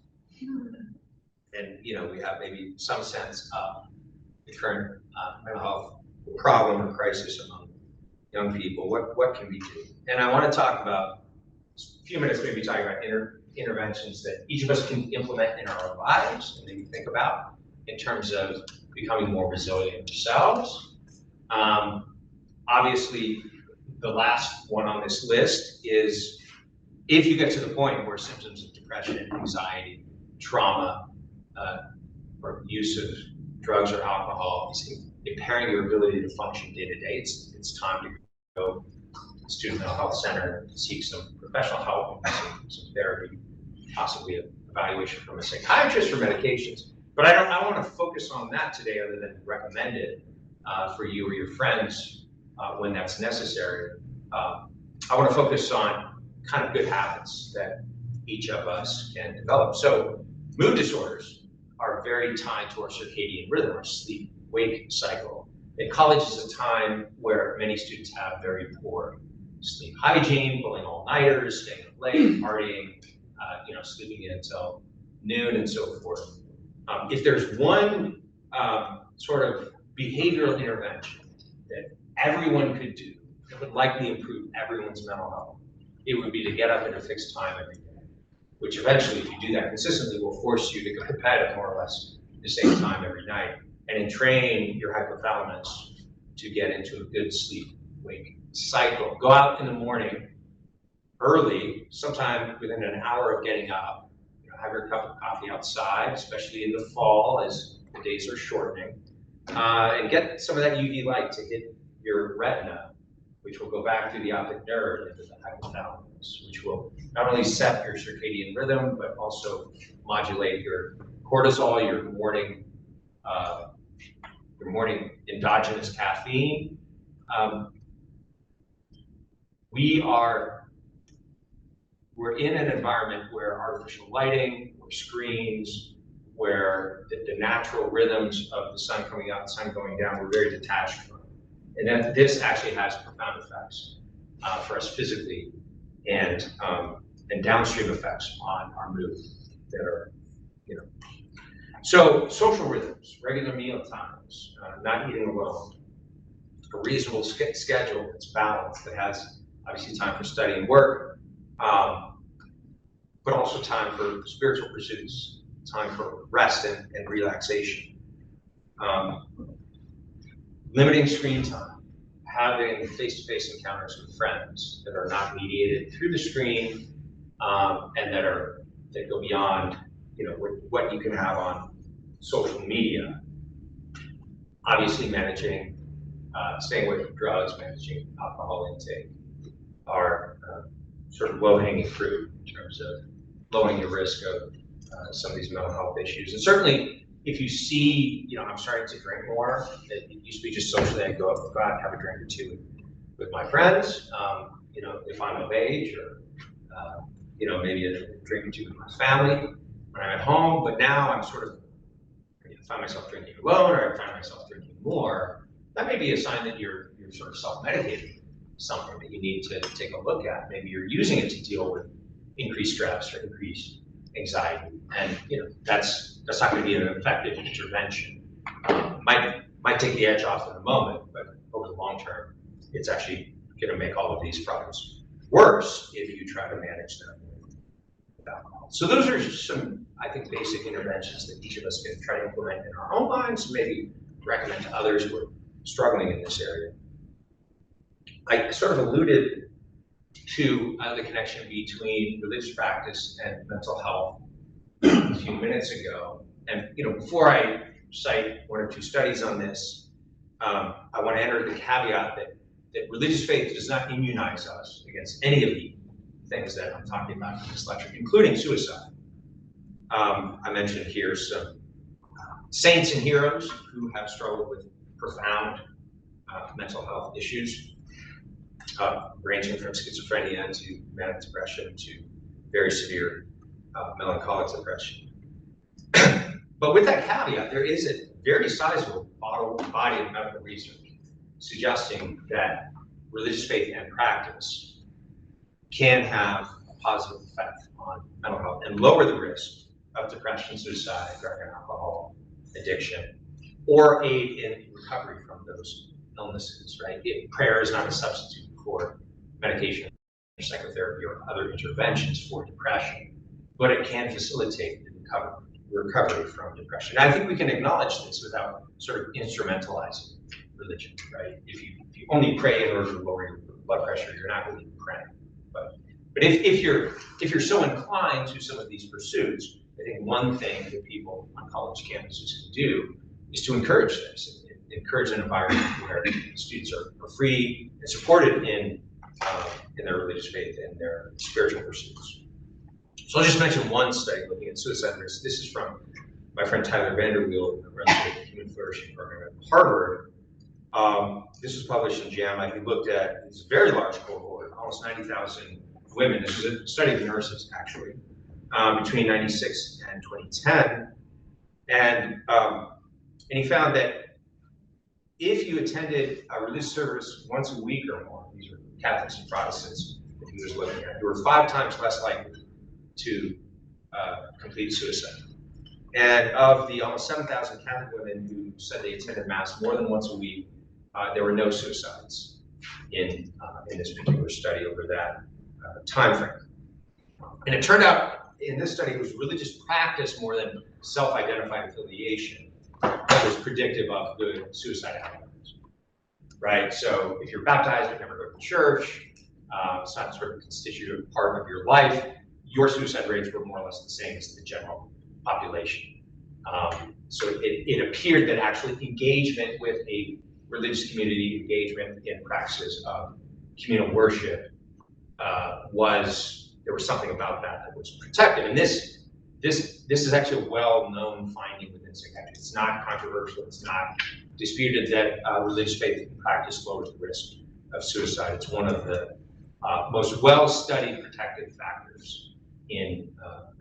and we have maybe some sense of the current mental health problem or crisis among young people, what can we do? And I want to talk about, a few minutes maybe talking about interventions that each of us can implement in our own lives and maybe think about in terms of becoming more resilient ourselves. Obviously, the last one on this list is if you get to the point where symptoms of depression, anxiety, trauma, or use of drugs or alcohol is impairing your ability to function day to day, it's time to go to the Student Mental Health Center to seek some professional help, some therapy, possibly an evaluation from a psychiatrist or medications. But I want to focus on that today other than recommend it for you or your friends when that's necessary. I want to focus on kind of good habits that each of us can develop. So Mood disorders are very tied to our circadian rhythm, our sleep-wake cycle. And college is a time where many students have very poor sleep hygiene, pulling all-nighters, staying up late, partying, sleeping in until noon and so forth. If there's one sort of behavioral intervention that everyone could do that would likely improve everyone's mental health, it would be to get up at a fixed time every day, which eventually, if you do that consistently, will force you to go to bed at more or less the same time every night, and entrain your hypothalamus to get into a good sleep-wake cycle. Go out in the morning early, sometime within an hour of getting up. Have your cup of coffee outside, especially in the fall as the days are shortening, and get some of that UV light to hit your retina, which will go back through the optic nerve into the hypothalamus, which will not only set your circadian rhythm, but also modulate your cortisol, your morning endogenous caffeine. We're in an environment where artificial lighting, where screens, where the natural rhythms of the sun coming out and the sun going down, we're very detached from. And that this actually has profound effects for us physically and downstream effects on our mood that are, So social rhythms, regular meal times, not eating alone, a reasonable schedule that's balanced, that has obviously time for study and work, but also time for spiritual pursuits, time for rest and relaxation. Limiting screen time, having face-to-face encounters with friends that are not mediated through the screen, and that go beyond, what you can have on social media. Obviously, managing, staying away from drugs, managing alcohol intake are sort of low-hanging fruit in terms of lowering your risk of some of these mental health issues. And certainly, if you see, I'm starting to drink more. It used to be just socially, I'd go out and have a drink or two with my friends, if I'm of age, or maybe a drink or two with my family when I'm at home. But now I'm sort of, I find myself drinking alone, or I find myself drinking more. That may be a sign that you're sort of self-medicating something that you need to take a look at. Maybe you're using it to deal with increased stress or increased anxiety, and that's not going to be an effective intervention. Might take the edge off in a moment, but over the long term, it's actually going to make all of these problems worse if you try to manage them with alcohol. So those are some, I think, basic interventions that each of us can try to implement in our own lives, maybe recommend to others who are struggling in this area. I sort of alluded to the connection between religious practice and mental health a few minutes ago. And before I cite one or two studies on this, I want to enter the caveat that religious faith does not immunize us against any of the things that I'm talking about in this lecture, including suicide. I mentioned here some saints and heroes who have struggled with profound mental health issues, ranging from schizophrenia to manic depression to very severe melancholic depression. But with that caveat, there is a very sizable body of medical research suggesting that religious faith and practice can have a positive effect on mental health and lower the risk of depression, suicide, drug and alcohol addiction, or aid in recovery from those illnesses, right? Prayer is not a substitute for medication or psychotherapy or other interventions for depression, but it can facilitate the recovery from depression. And I think we can acknowledge this without sort of instrumentalizing religion, right? If you only pray in order to lower your blood pressure, you're not really praying. But if you're so inclined to some of these pursuits, I think one thing that people on college campuses can do is to encourage this, encourage an environment where students are free and supported in their religious faith and their spiritual pursuits. So I'll just mention one study looking at suicide risk. This is from my friend Tyler Vanderweel, who runs the Human Flourishing Program at Harvard. This was published in JAMA. He looked at this very large cohort, almost 90,000 women. This was a study of nurses, actually, between 96 and 2010. And he found that if you attended a religious service once a week or more, these are Catholics and Protestants that he was looking at, you were 5 times less likely to complete suicide. And of the almost 7,000 Catholic women who said they attended Mass more than once a week, there were no suicides in this particular study over that time frame. And it turned out in this study it was religious practice more than self-identified affiliation that was predictive of good suicide outcomes, right? So if you're baptized, you never go to church, it's not sort of a constitutive part of your life, your suicide rates were more or less the same as the general population. So it appeared that actually engagement with a religious community, engagement in practices of communal worship there was something about that was protective. And this is actually a well-known finding within psychiatry. It's not controversial, it's not disputed that religious faith and practice lowers the risk of suicide. It's one of the most well-studied protective factors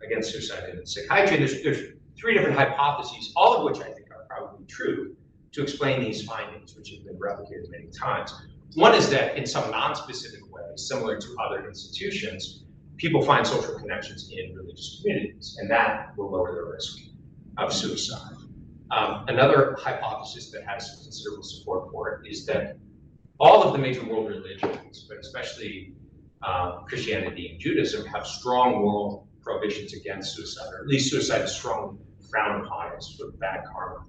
against suicide in psychiatry. There's 3 different hypotheses, all of which I think are probably true, to explain these findings, which have been replicated many times. One is that in some non-specific way, similar to other institutions, people find social connections in religious communities, and that will lower the risk of suicide. Another hypothesis that has considerable support for it is that all of the major world religions, but especially Christianity and Judaism, have strong moral prohibitions against suicide, or at least suicide is strongly frowned upon as sort of bad karma.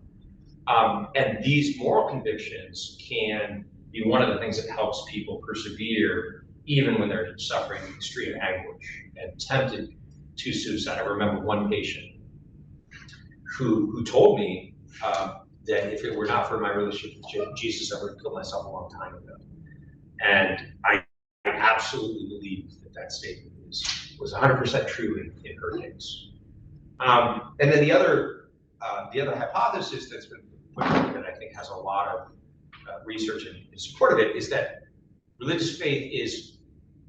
And these moral convictions can be one of the things that helps people persevere even when they're suffering extreme anguish and tempted to suicide. I remember one patient who told me that if it were not for my relationship with Jesus, I would have killed myself a long time ago. And I absolutely believe that statement was 100% true in her case. And then the other hypothesis that's been put forward that I think has a lot of research in support of it is that religious faith is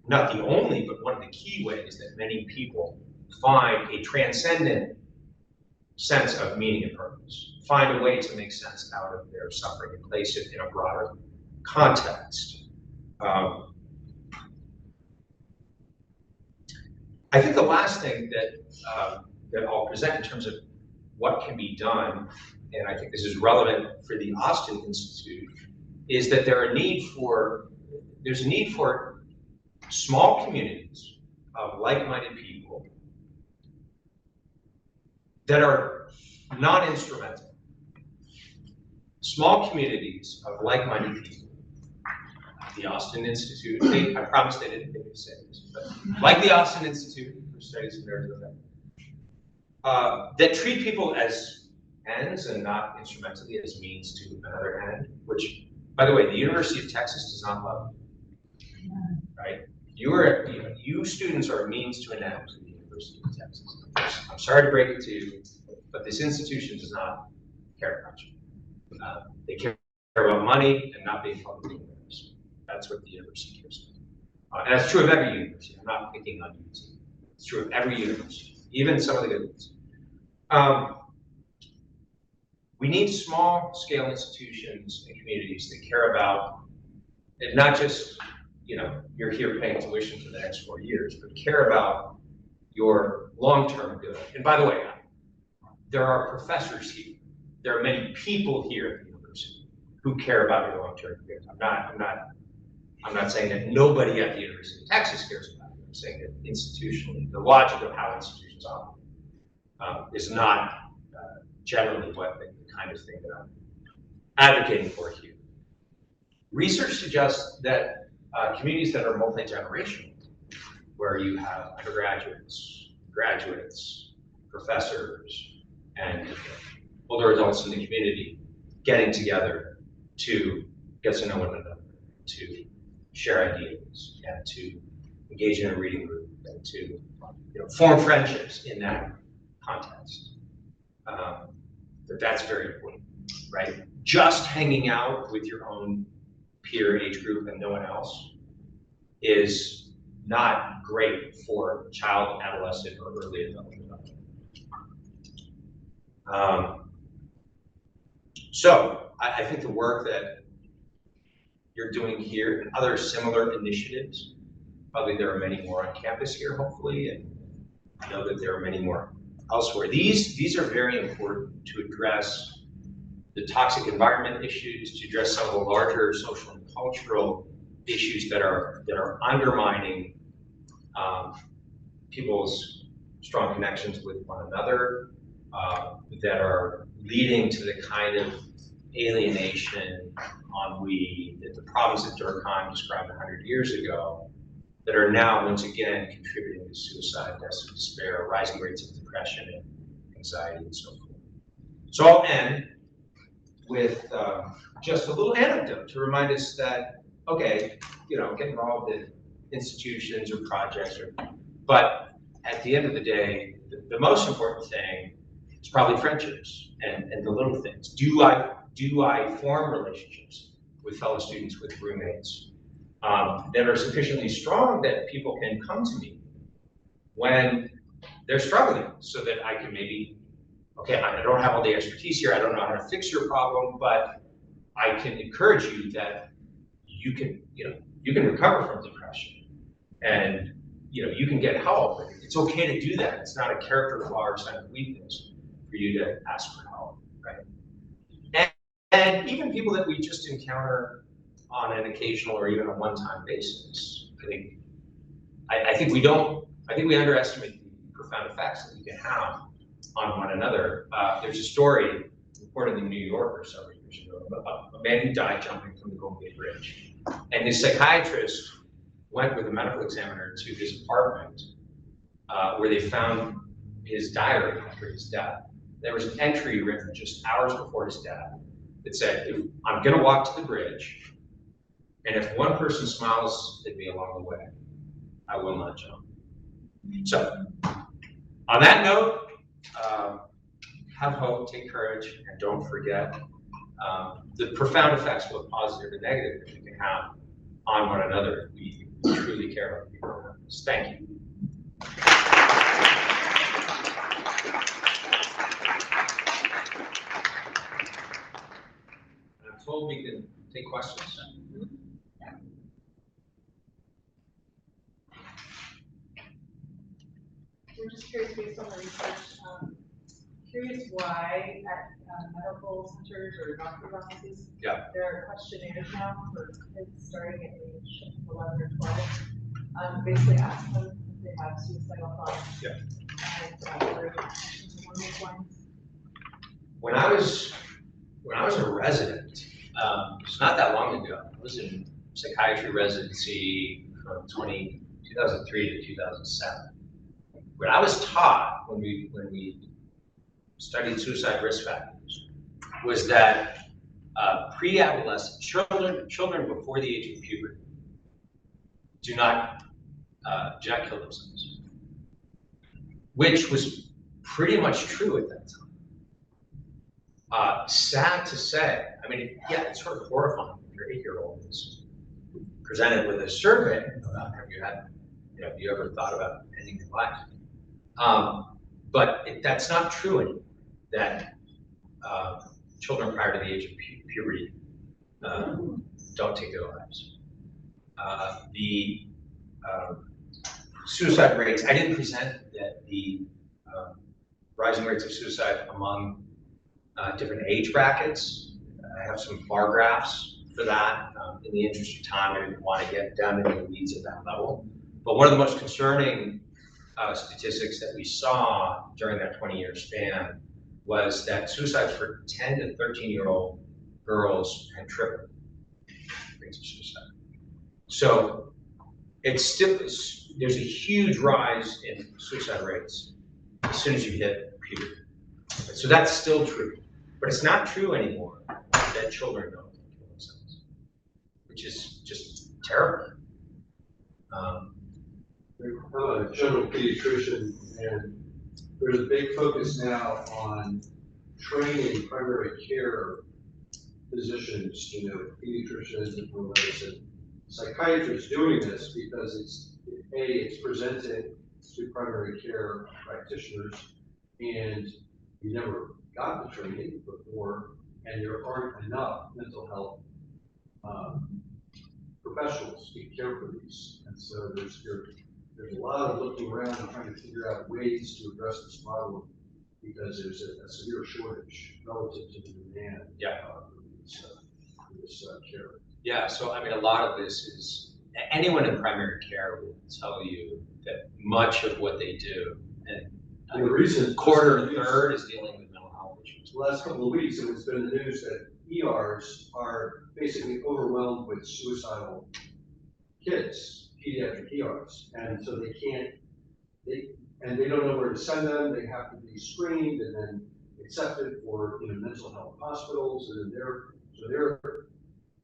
not the only, but one of the key ways that many people find a transcendent sense of meaning and purpose, find a way to make sense out of their suffering and place it in a broader context. I think the last thing that I'll present in terms of what can be done, and I think this is relevant for the Austin Institute, is that there's a need for small communities of like-minded people that are non-instrumental. Small communities of like-minded people. The Austin Institute, I promise they didn't say this, but like the Austin Institute for Studies of American that treat people as ends and not instrumentally as means to another end, which, by the way, the University of Texas does not love, right? You students are a means to an end to the University of Texas. I'm sorry to break it to you, but this institution does not care about you. They care about money and not being publicly embarrassed. That's what the university cares about. And that's true of every university. I'm not picking on UT. It's true of every university, even some of the good ones. We need small-scale institutions and communities that care about, and not just, you're here paying tuition for the next 4 years, but care about your long-term good. And by the way, there are professors here. There are many people here at the university who care about your long-term good. I'm not saying that nobody at the University of Texas cares about it. I'm saying that institutionally, the logic of how institutions operate is not generally what the kind of thing that I'm advocating for here. Research suggests that communities that are multi-generational, where you have undergraduates, graduates, professors, and older adults in the community getting together to get to know one another, to share ideas, and to engage in a reading group, and to form friendships in that context. That's very important, right? Just hanging out with your own peer age group and no one else is not great for child, adolescent, or early adult development. So I think the work that you're doing here and other similar initiatives, probably there are many more on campus here, hopefully, and I know that there are many more elsewhere. These are very important to address the toxic environment issues, to address some of the larger social and cultural issues that are undermining people's strong connections with one another, that are leading to the kind of alienation, ennui, that the problems that Durkheim described 100 years ago, that are now once again contributing to suicide, deaths of despair, rising rates of depression and anxiety, and so forth. So I'll end with just a little anecdote to remind us that, okay, get involved in institutions or projects, but at the end of the day, the most important thing is probably friendships and the little things. Do I form relationships with fellow students, with roommates, that are sufficiently strong that people can come to me when they're struggling, so that I can maybe, okay, I don't have all the expertise here, I don't know how to fix your problem, but I can encourage you that you can recover from depression, and you can get help. It's okay to do that. It's not a character flaw or sign of weakness for you to ask for help, right? And even people that we just encounter on an occasional or even a one-time basis, I think we underestimate the profound effects that we can have on one another. There's a story reported in New Yorker several years ago about a man who died jumping from the Golden Gate Bridge, and his psychiatrist went with a medical examiner to his apartment, where they found his diary after his death. There was an entry written just hours before his death that said, "I'm going to walk to the bridge, and if one person smiles at me along the way, I will not jump." So, on that note, have hope, take courage, and don't forget the profound effects, both positive and negative, that we can have on one another. We truly care about people around us. Thank you. I'm told we can take questions. We're just curious, based on the research, curious why at medical centers or doctor's offices, there are questionnaires now for kids starting at age 11 or 12. Basically ask them if they have suicidal thoughts. And what are the questions along those lines? When I was a resident, it's not that long ago. I was in psychiatry residency from 2003 to 2007. What I was taught when we studied suicide risk factors was that pre-adolescent children before the age of puberty do not kill themselves, which was pretty much true at that time. Sad to say, I mean, it's sort of horrifying if your 8-year-old is presented with a survey about have you ever thought about ending your life? But that's not true anymore, that children prior to the age of puberty don't take their lives. The suicide rates, I didn't present that the rising rates of suicide among different age brackets. I have some bar graphs for that. In the interest of time, I didn't want to get down into the weeds at that level. But one of the most concerning statistics that we saw during that 20-year span was that suicides for 10 to 13-year-old girls had tripled rates of suicide. So there's a huge rise in suicide rates as soon as you hit puberty. So that's still true, but it's not true anymore that children don't kill themselves, which is just terrible. General pediatrician, and there's a big focus now on training primary care physicians, pediatricians and medicine psychiatrists doing this because it's presented to primary care practitioners, and you never got the training before, and there aren't enough mental health professionals to care for these. And so there's a lot of looking around and trying to figure out ways to address this problem, because there's a severe shortage relative to the demand for this care. Yeah, so I mean, a lot of this is, anyone in primary care will tell you that much of what they do, and the recent quarter and third is dealing with mental health issues. The last couple of weeks, it's been in the news that ERs are basically overwhelmed with suicidal kids, pediatric ERs, and so they don't know where to send them. They have to be screened and then accepted for mental health hospitals, and then they're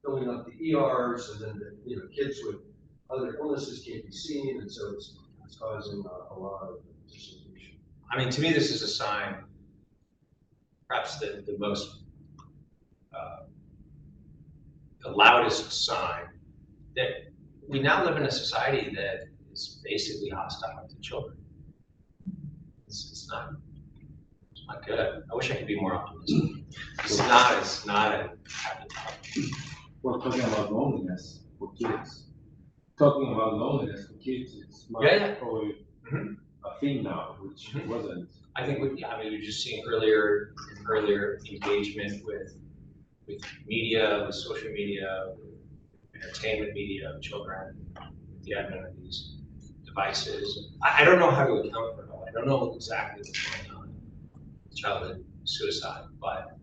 filling up the ERs, and then the kids with other illnesses can't be seen, and so it's causing a lot of dislocation. I mean, to me, this is a sign, perhaps the most, the loudest sign, that we now live in a society that is basically hostile to children. It's not good. I wish I could be more optimistic. It's not a happy problem. We're talking about loneliness for kids. Talking about loneliness for kids is probably a thing now, which wasn't. I think we were just seeing earlier engagement with media, with social media, with entertainment media of children, with the advent of these devices. I don't know how to account for it all. I don't know exactly what's going on with childhood suicide, but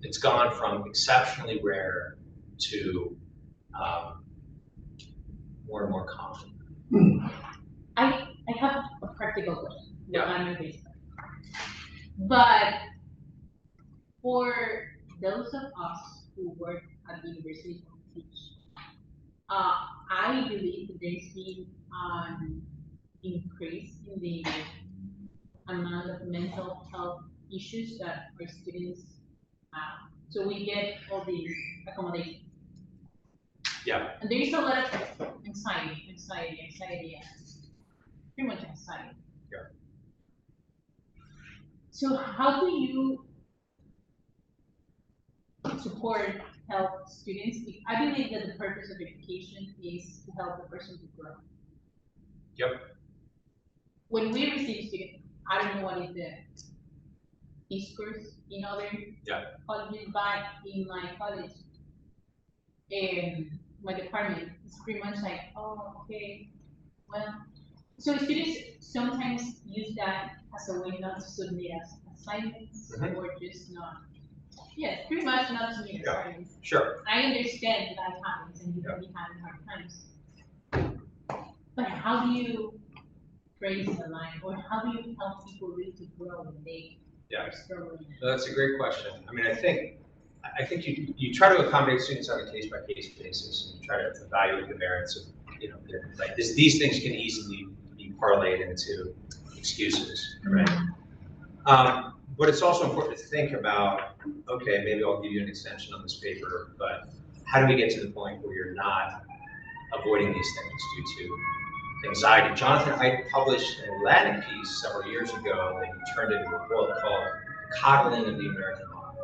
it's gone from exceptionally rare to more and more common. I have a practical question. Yeah. But for those of us who work at the university and teach, I believe that there's been an increase in the amount of mental health issues that our students have. So we get all these accommodations. Yeah. And there is a lot of anxiety, and pretty much anxiety. Yeah. So how do you support help students? I believe that the purpose of education is to help the person to grow. Yep. When we receive students, I don't know what is the discourse in other colleges, but in my college, my department, it's pretty much like, oh, okay, well. So students sometimes use that as a way not to submit assignments or just not. Yes, pretty much not to submit assignments. Sure. I understand that happens and you can be having hard times. But how do you phrase the line, or how do you help people really to grow when they are struggling? No, that's a great question. I mean, I think you try to accommodate students on a case-by-case basis, and you try to evaluate the merits of, like these things can easily be parlayed into excuses, right? But it's also important to think about, okay, maybe I'll give you an extension on this paper, but how do we get to the point where you're not avoiding these things due to anxiety? Jonathan Haidt published an Atlantic piece several years ago that he turned into a book called Coddling of the American Mind.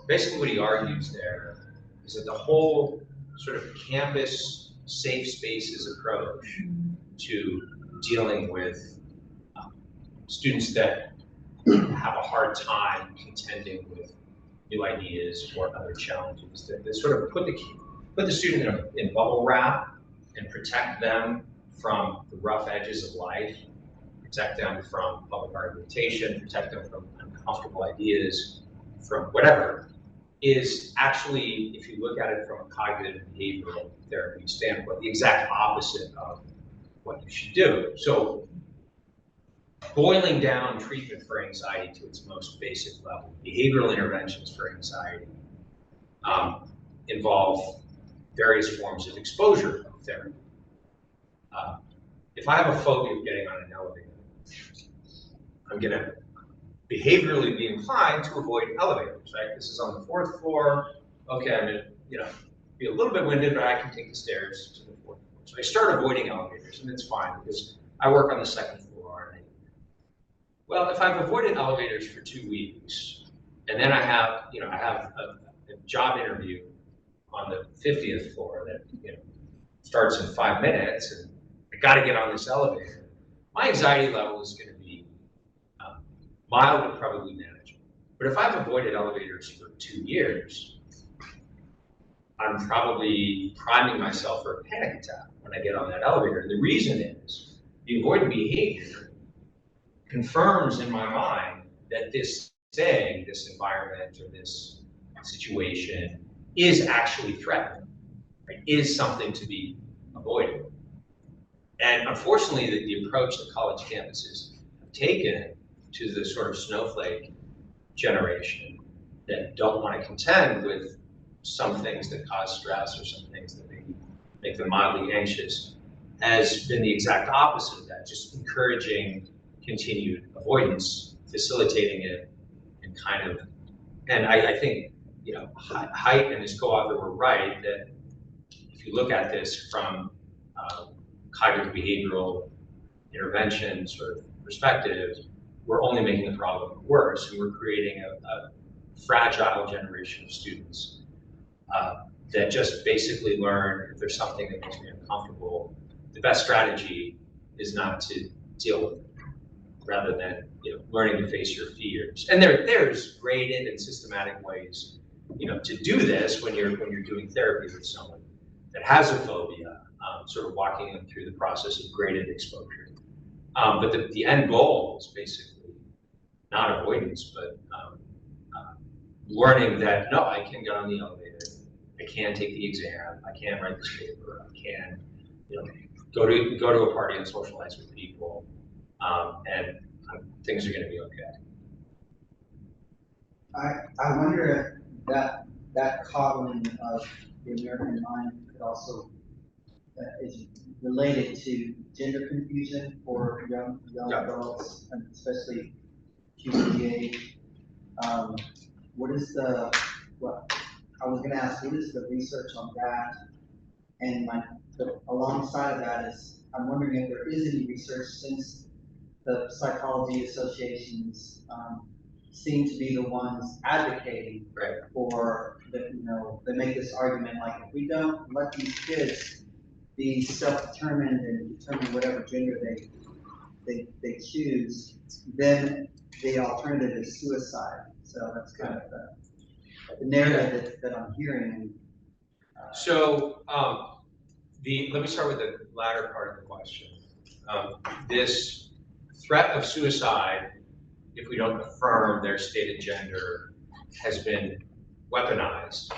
Basically what he argues there is that the whole sort of campus safe spaces approach to dealing with students that have a hard time contending with new ideas or other challenges, that sort of put the student in bubble wrap and protect them from the rough edges of life, protect them from public argumentation, protect them from uncomfortable ideas, from whatever, is actually, if you look at it from a cognitive behavioral therapy standpoint, the exact opposite of what you should do. So boiling down treatment for anxiety to its most basic level, behavioral interventions for anxiety involve various forms of exposure therapy. If I have a phobia of getting on an elevator, I'm going to behaviorally be inclined to avoid elevators, right? This is on the 4th floor. Okay, I'm going to, be a little bit winded, but I can take the stairs to the 4th floor. So I start avoiding elevators, and it's fine because I work on the second floor. And well, if I've avoided elevators for 2 weeks, and then I have a job interview on the 50th floor that starts in 5 minutes, and I got to get on this elevator, my anxiety level is going to be mild and probably manageable. But if I've avoided elevators for 2 years, I'm probably priming myself for a panic attack when I get on that elevator. And the reason is the avoidant behavior confirms in my mind that this thing, this environment, or this situation is actually threatening, right? Is something to be avoided. And unfortunately, the approach that college campuses have taken to the sort of snowflake generation that don't want to contend with some things that cause stress or some things that maybe make them mildly anxious has been the exact opposite of that, just encouraging continued avoidance, facilitating it, and kind of, and I think, Haidt and his co-author were right that if you look at this from cognitive behavioral intervention sort of perspective, we're only making the problem worse, and we're creating a fragile generation of students that just basically learn if there's something that makes me uncomfortable, the best strategy is not to deal with it, rather than learning to face your fears. And there's graded and systematic ways to do this when you're doing therapy with someone that has a phobia, sort of walking them through the process of graded exposure. But the end goal is basically not avoidance, but learning that no, I can get on the elevator, I can take the exam, I can write this paper, I can go to a party and socialize with people, and things are going to be okay. I wonder if that coddling of the American mind could also is related to gender confusion for young adults, and especially puberty age. I was going to ask, what is the research on that? And alongside of that is, I'm wondering if there is any research, since the psychology associations seem to be the ones advocating for that. They make this argument like, if we don't let these kids be self-determined and determine whatever gender they choose, then the alternative is suicide. So that's kind of the narrative that I'm hearing. So let me start with the latter part of the question. This threat of suicide, if we don't affirm their stated gender, has been weaponized,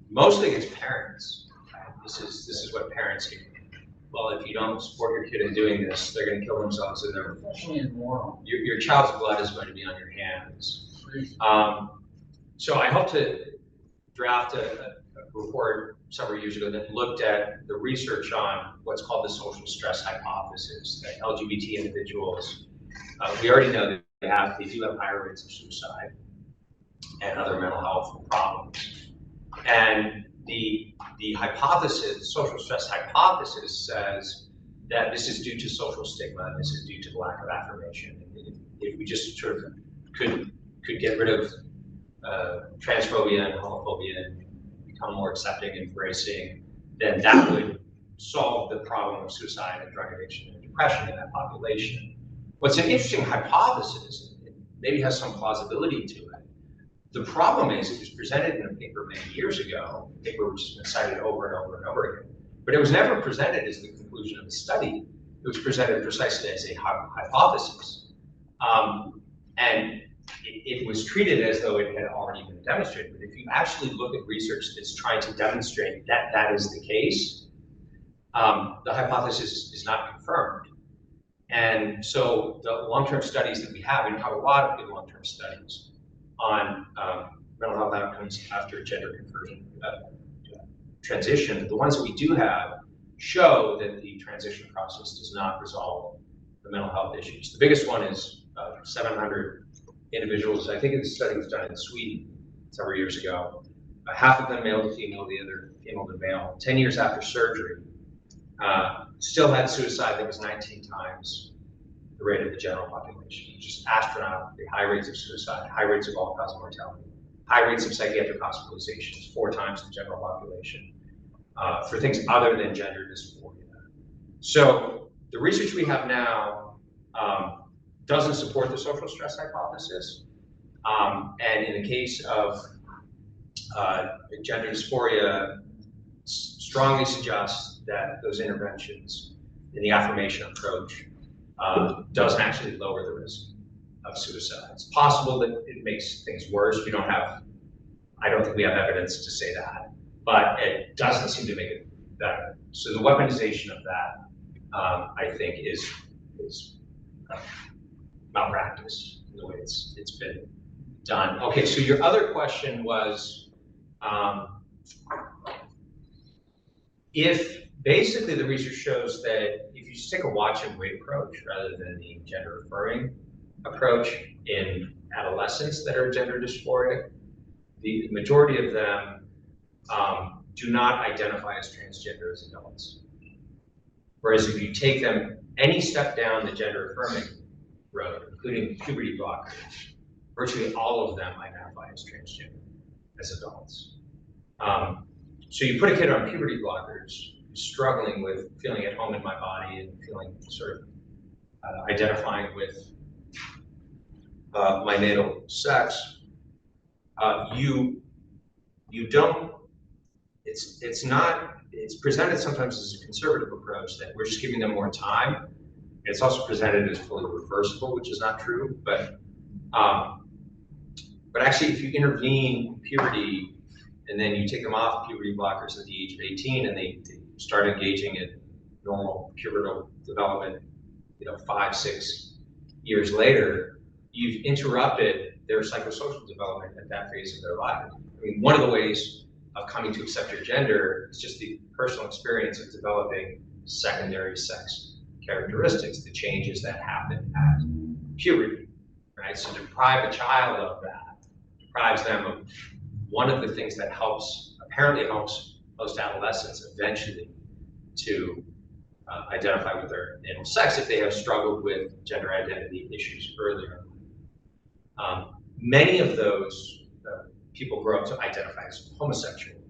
mostly against parents. This is what parents do. Well, if you don't support your kid in doing this, they're going to kill themselves, and your child's blood is going to be on your hands. So I hope to draft a report several years ago that looked at the research on what's called the social stress hypothesis, that LGBT individuals, we already know that they do have higher rates of suicide and other mental health problems. And the hypothesis, the social stress hypothesis, says that this is due to social stigma, and this is due to the lack of affirmation. If we just sort of could get rid of transphobia and homophobia and become more accepting and embracing, then that would solve the problem of suicide and drug addiction and depression in that population. What's an interesting hypothesis, it maybe has some plausibility to it. The problem is it was presented in a paper many years ago, a paper which has been cited over and over and over again, but it was never presented as the conclusion of the study. It was presented precisely as a hypothesis. And it was treated as though it had already been demonstrated. But if you actually look at research that's trying to demonstrate that that is the case, the hypothesis is not confirmed. And so the long-term studies that we have, and we have a lot of good long-term studies on mental health outcomes after gender conversion transition, the ones that we do have show that the transition process does not resolve the mental health issues. The biggest one is 700 individuals. I think the study was done in Sweden several years ago. Half of them male to female, the other female to male. 10 years after surgery, still had suicide that was 19 times the rate of the general population. Just astronomically high rates of suicide, high rates of all-cause mortality, high rates of psychiatric hospitalizations, 4 times the general population, for things other than gender dysphoria. So the research we have now doesn't support the social stress hypothesis. And in the case of gender dysphoria, strongly suggests that those interventions in the affirmation approach doesn't actually lower the risk of suicide. It's possible that it makes things worse. We don't have, I don't think we have evidence to say that, but it doesn't seem to make it better. So the weaponization of that, I think, is malpractice in the way it's been done. Okay, so your other question was, if basically the research shows that if you just take a watch and wait approach rather than the gender affirming approach in adolescents that are gender dysphoric, the majority of them do not identify as transgender as adults. Whereas if you take them any step down the gender affirming road, including puberty blockers, virtually all of them identify as transgender as adults. So you put a kid on puberty blockers who's struggling with feeling at home in my body and feeling sort of identifying with my natal sex, you don't, it's presented sometimes as a conservative approach that we're just giving them more time. It's also presented as fully reversible, which is not true, but actually if you intervene puberty and then you take them off puberty blockers at the age of 18 and they start engaging in normal pubertal development, 5-6 years later, you've interrupted their psychosocial development at that phase of their life. I mean, one of the ways of coming to accept your gender is just the personal experience of developing secondary sex characteristics, the changes that happen at puberty, right? So deprive a child of that, deprives them of one of the things that apparently helps most adolescents eventually to identify with their natal sex if they have struggled with gender identity issues earlier. Many of those people grow up to identify as homosexual.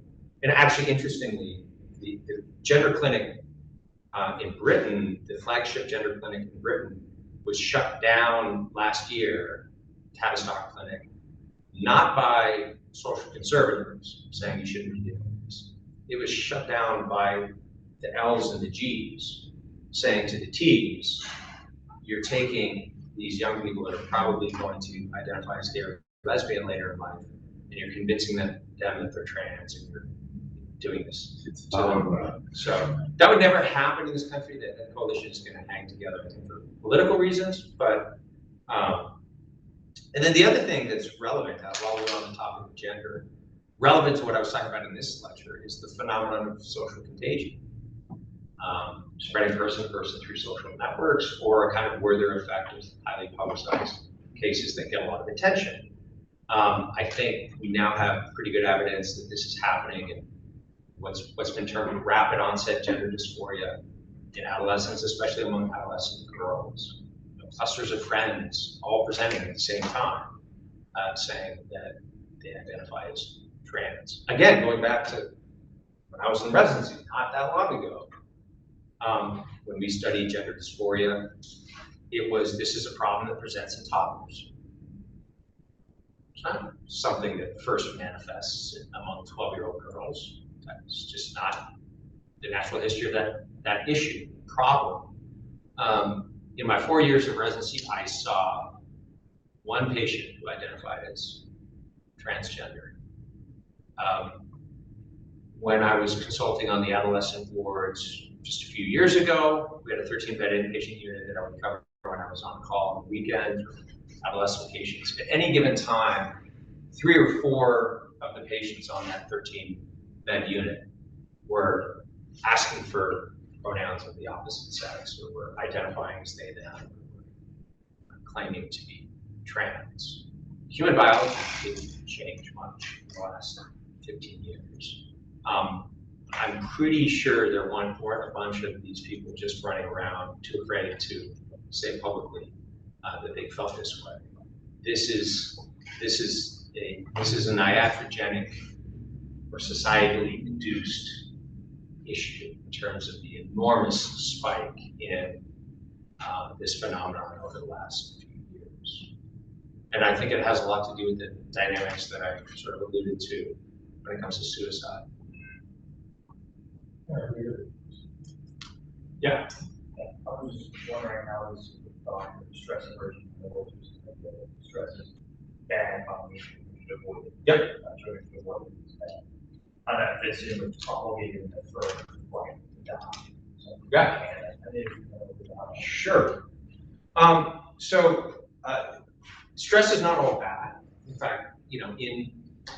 And actually, interestingly, the gender clinic in Britain, the flagship gender clinic in Britain, was shut down last year, Tavistock Clinic, not by social conservatives saying you shouldn't be doing this. It was shut down by the L's and the G's saying to the T's, you're taking these young people that are probably going to identify as gay or lesbian later in life, and you're convincing them that they're trans, and you're doing this. So that would never happen in this country. That coalition is going to hang together, I think, for political reasons. But and then the other thing that's relevant, while we're on the topic of gender, relevant to what I was talking about in this lecture, is the phenomenon of social contagion. Spreading person to person through social networks, or a kind of Werther effect of highly publicized cases that get a lot of attention. I think we now have pretty good evidence that this is happening in what's been termed rapid onset gender dysphoria in adolescents, especially among adolescent girls. Clusters of friends all presenting at the same time, saying that they identify as trans. Again, going back to when I was in residency, not that long ago, when we studied gender dysphoria, this is a problem that presents in toddlers. It's not something that first manifests among 12-year-old girls. That's just not the natural history of that issue, problem. In my 4 years of residency, I saw one patient who identified as transgender. When I was consulting on the adolescent wards just a few years ago, we had a 13-bed inpatient unit that I would cover when I was on call on the weekend for adolescent patients. At any given time, 3 or 4 of the patients on that 13-bed unit were asking for pronouns of the opposite sex, or were identifying as they, them, or claiming to be trans. Human biology didn't change much in the last 15 years. I'm pretty sure there weren't a bunch of these people just running around too afraid to say publicly that they felt this way. This is an iatrogenic or societally induced issue in terms of the enormous spike in this phenomenon over the last few years. And I think it has a lot to do with the dynamics that I sort of alluded to when it comes to suicide. Yeah. I was just wondering how this stress aversion stress is bad combination to avoid it. Yep. To avoid it. How that fits in with promulgating the first right to die. So, Yeah. Sure. Stress is not all bad. In fact, you know, in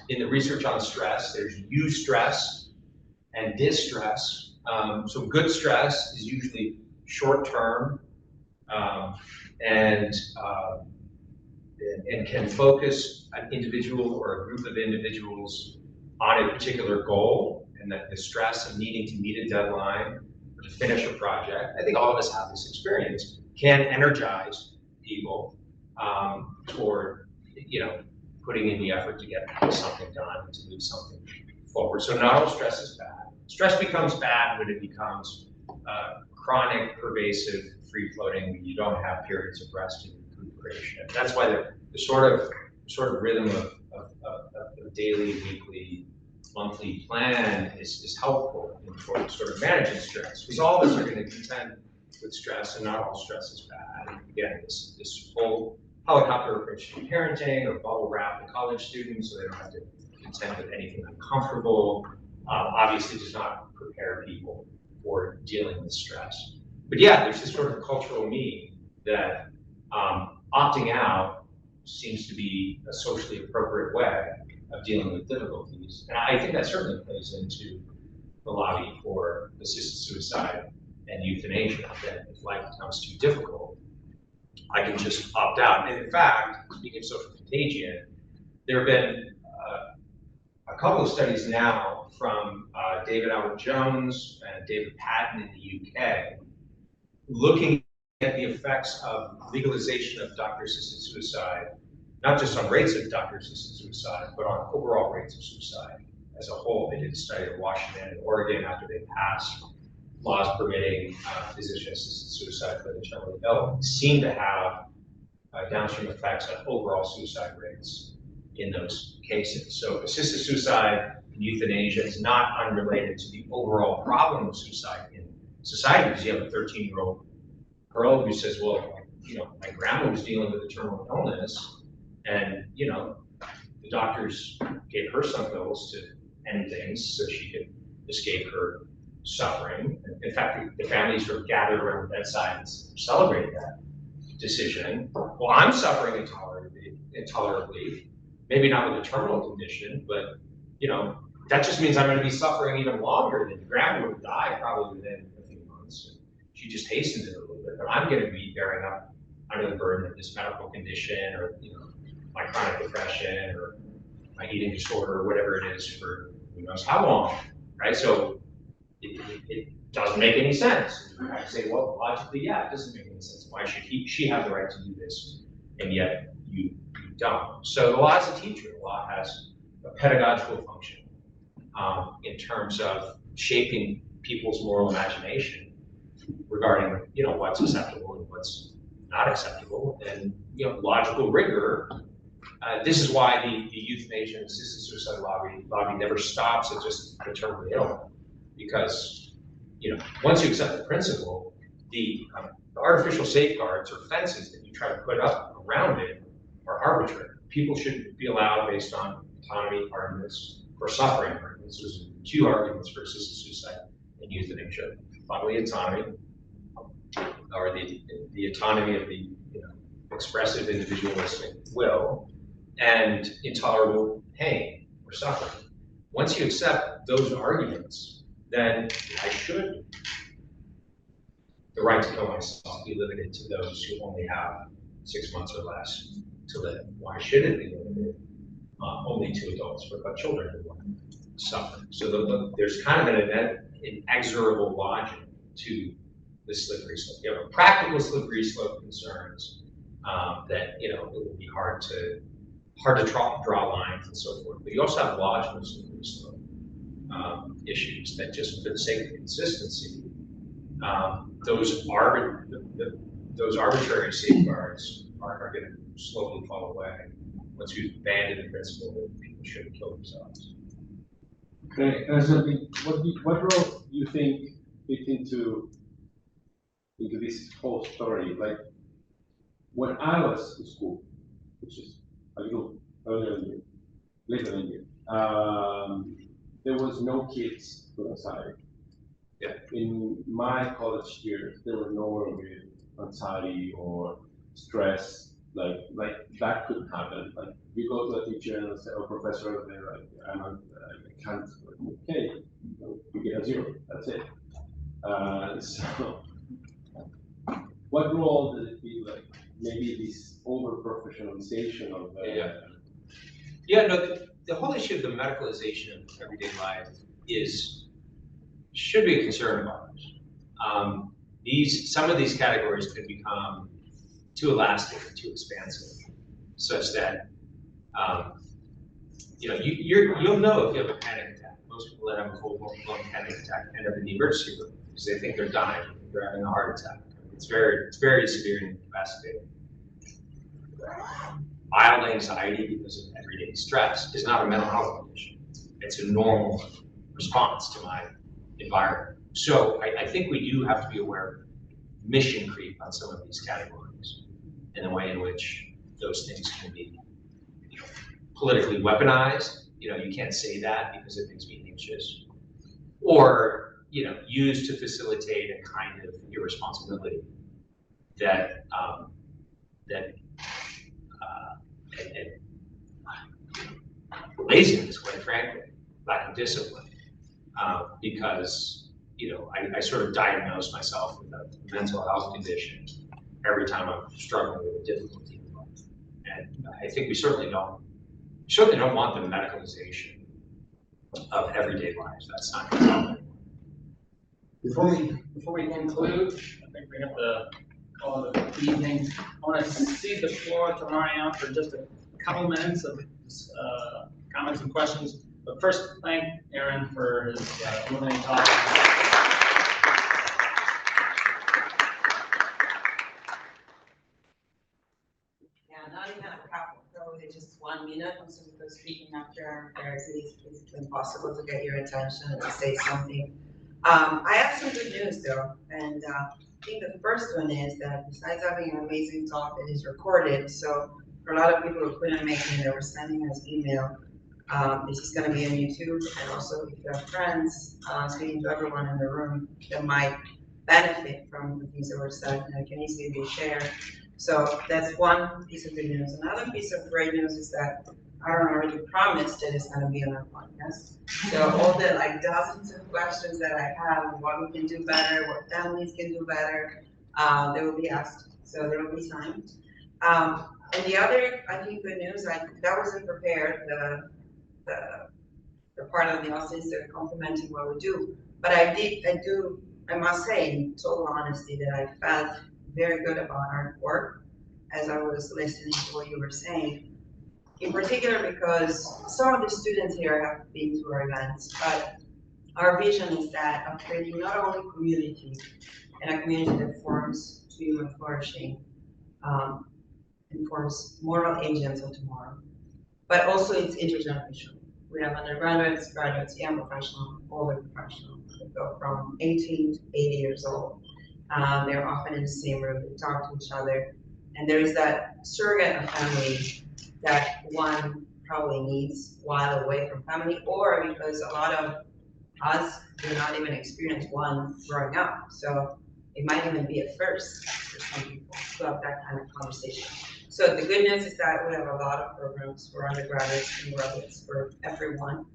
the research on stress, there's eustress and distress. So good stress is usually short-term and can focus an individual or a group of individuals on a particular goal, and that the stress of needing to meet a deadline or to finish a project, I think all of us have this experience, can energize people toward, you know, putting in the effort to get something done, to move something forward. So not all stress is bad. Stress becomes bad when it becomes chronic, pervasive, free-floating, when you don't have periods of rest and recuperation. That's why the sort of rhythm of daily, weekly, monthly plan is helpful in sort of managing stress, because all of us are going to contend with stress, and not all stress is bad. And again, this whole helicopter approach to parenting, or bubble wrap the college students so they don't have to contend with anything uncomfortable, obviously does not prepare people for dealing with stress. But yeah, there's this sort of cultural need that opting out seems to be a socially appropriate way of dealing with difficulties. And I think that certainly plays into the lobby for assisted suicide and euthanasia, that if life becomes too difficult, I can just opt out. And in fact, speaking of social contagion, there have been a couple of studies now from David Albert Jones and David Patton in the UK, looking at the effects of legalization of doctor-assisted suicide, not just on rates of doctor-assisted suicide, but on overall rates of suicide as a whole. They did a study in Washington and Oregon after they passed laws permitting physician-assisted suicide for the terminally ill, seem to have downstream effects on overall suicide rates in those cases. So assisted suicide and euthanasia is not unrelated to the overall problem of suicide in society, because you have a 13-year-old girl who says, well, you know, my grandma was dealing with a terminal illness, and, you know, the doctors gave her some pills to end things so she could escape her suffering. In fact, the families sort of gathered around the bedside and celebrated that decision. Well, I'm suffering intolerably, maybe not with a terminal condition, but, you know, that just means I'm going to be suffering even longer. Than grandma would die probably within a few months. She just hastened it a little bit, but I'm going to be bearing up under the burden of this medical condition, or, you know, my chronic depression, or my eating disorder, or whatever it is, for who knows how long, right? So it doesn't make any sense. I say, well, logically, yeah, it doesn't make any sense. Why should she have the right to do this, and yet you don't? So the law is a teacher. The law has a pedagogical function in terms of shaping people's moral imagination regarding, you know, what's acceptable and what's not acceptable, and, you know, logical rigor. This is why the euthanasia and assisted suicide lobby never stops at just the terminally ill, because, you know, once you accept the principle, the artificial safeguards or fences that you try to put up around it are arbitrary. People shouldn't be allowed, based on autonomy arguments or suffering arguments. There's two arguments for assisted suicide and euthanasia: bodily autonomy, or the autonomy of the, you know, expressive individualistic will, and intolerable pain or suffering. Once you accept those arguments, then why should the right to kill myself be limited to those who only have 6 months or less to live? Why should it be limited only to adults, but children as well? suffer. So there's kind of an inexorable logic to the slippery slope. You have a practical slippery slope concerns that it will be hard to draw lines and so forth. But you also have logical slippery slope issues that, just for the sake of consistency, those arbitrary safeguards are going to slowly fall away once we've abandoned the principle that people shouldn't kill themselves. Okay, what role do you think fit into this whole story? Like, when I was in school, which is a little earlier than you, later than you, there was no kids put aside. Yeah. In my college years, there was nowhere with anxiety or stress. Like that couldn't happen. Like, you go to a teacher and say, "Oh, professor," they're like, I can't. Okay, you get a 0. That's it. So, what role does it feel like? Maybe this over-professionalization of the whole issue of the medicalization of everyday life should be a concern of ours. Some of these categories could become too elastic and too expansive, such that you'll know if you have a panic attack. Most people that have a full-blown panic attack end up in the emergency room because they think they're dying, they're having a heart attack. It's very severe and incapacitating. Mild anxiety because of everyday stress is not a mental health condition. It's a normal response to my environment. So I think we do have to be aware of mission creep on some of these categories and the way in which those things can be politically weaponized. You can't say that because it makes me anxious. Or used to facilitate a kind of irresponsibility that and laziness, quite frankly, lack of discipline, because I sort of diagnose myself with a mental health condition every time I'm struggling with a difficulty in life, and I think we certainly don't want the medicalization of everyday lives. That's not going to help. Before we conclude, I think we have to call it an evening. I want to cede the floor to Marianne for just a couple minutes of comments and questions. But first, thank Aaron for his illuminating talk. Yeah, not even a couple, probably just 1 minute. Also, because speaking after Eric, it's impossible to get your attention and to say something. I have some good news though, and I think the first one is that besides having an amazing talk, it is recorded. So for a lot of people who couldn't make it, they were sending us email. This is going to be on YouTube, and also if you have friends, speaking to everyone in the room that might benefit from the things that were said, and it can easily be shared. So that's one piece of good news. Another piece of great news is that Aaron already promised that it's going to be on our podcast. So all the dozens of questions that I have, what we can do better, what families can do better, they will be asked. So there will be time. And the other, I think, good news, that wasn't prepared, the part of the audience that are complimenting what we do. But I must say, in total honesty, that I felt very good about our work as I was listening to what you were saying. In particular, because some of the students here have been to our events, but our vision is that of creating not only community, and a community that forms to human flourishing, and forms moral agents of tomorrow, but also it's intergenerational. We have undergraduates, graduates, young professionals, older professionals that go from 18 to 80 years old. They're often in the same room, they talk to each other, and there is that surrogate of family that one probably needs while away from family, or because a lot of us do not even experience one growing up. So it might even be a first for some people to have that kind of conversation. So the good news is that we have a lot of programs for undergraduates and graduates, for everyone.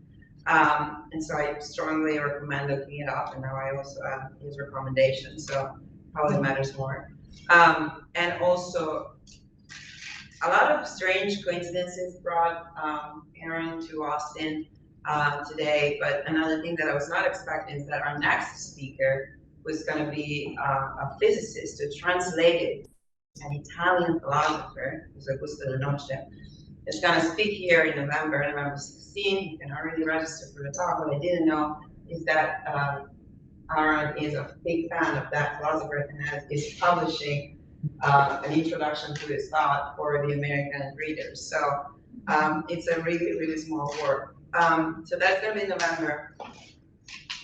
And so I strongly recommend looking it up, and now I also have his recommendations, so probably matters more. And also, a lot of strange coincidences brought Aaron to Austin. today. But another thing that I was not expecting is that our next speaker was going to be a physicist who translated an Italian philosopher, who's Augusto de Noce. Is going to speak here in November 16. You can already register for the talk. What I didn't know is that Aaron is a big fan of that philosopher and is publishing an introduction to his thought for the American readers. So it's a really, really small work. So that's going to be in November.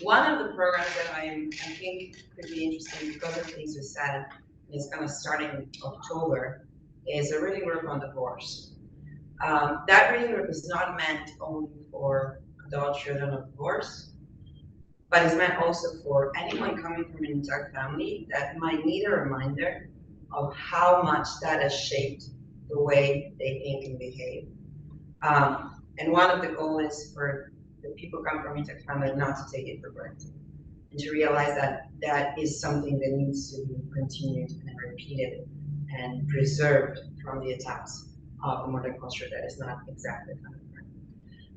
One of the programs that I think could be interesting because of things we said, and it's going to start in October, is a reading group on divorce. That reading group is not meant only for adult children of divorce, but it's meant also for anyone coming from an intact family that might need a reminder of how much that has shaped the way they think and behave. And one of the goals is for the people coming from intact family not to take it for granted, and to realize that that is something that needs to be continued and repeated and preserved from the attacks of the modern culture that is not exactly kind of friendly.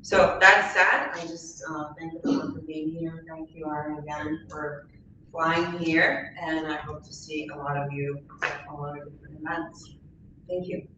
So that said, I just thank everyone for being here. Thank you, Aaron, again for flying here, and I hope to see a lot of you at a lot of different events. Thank you.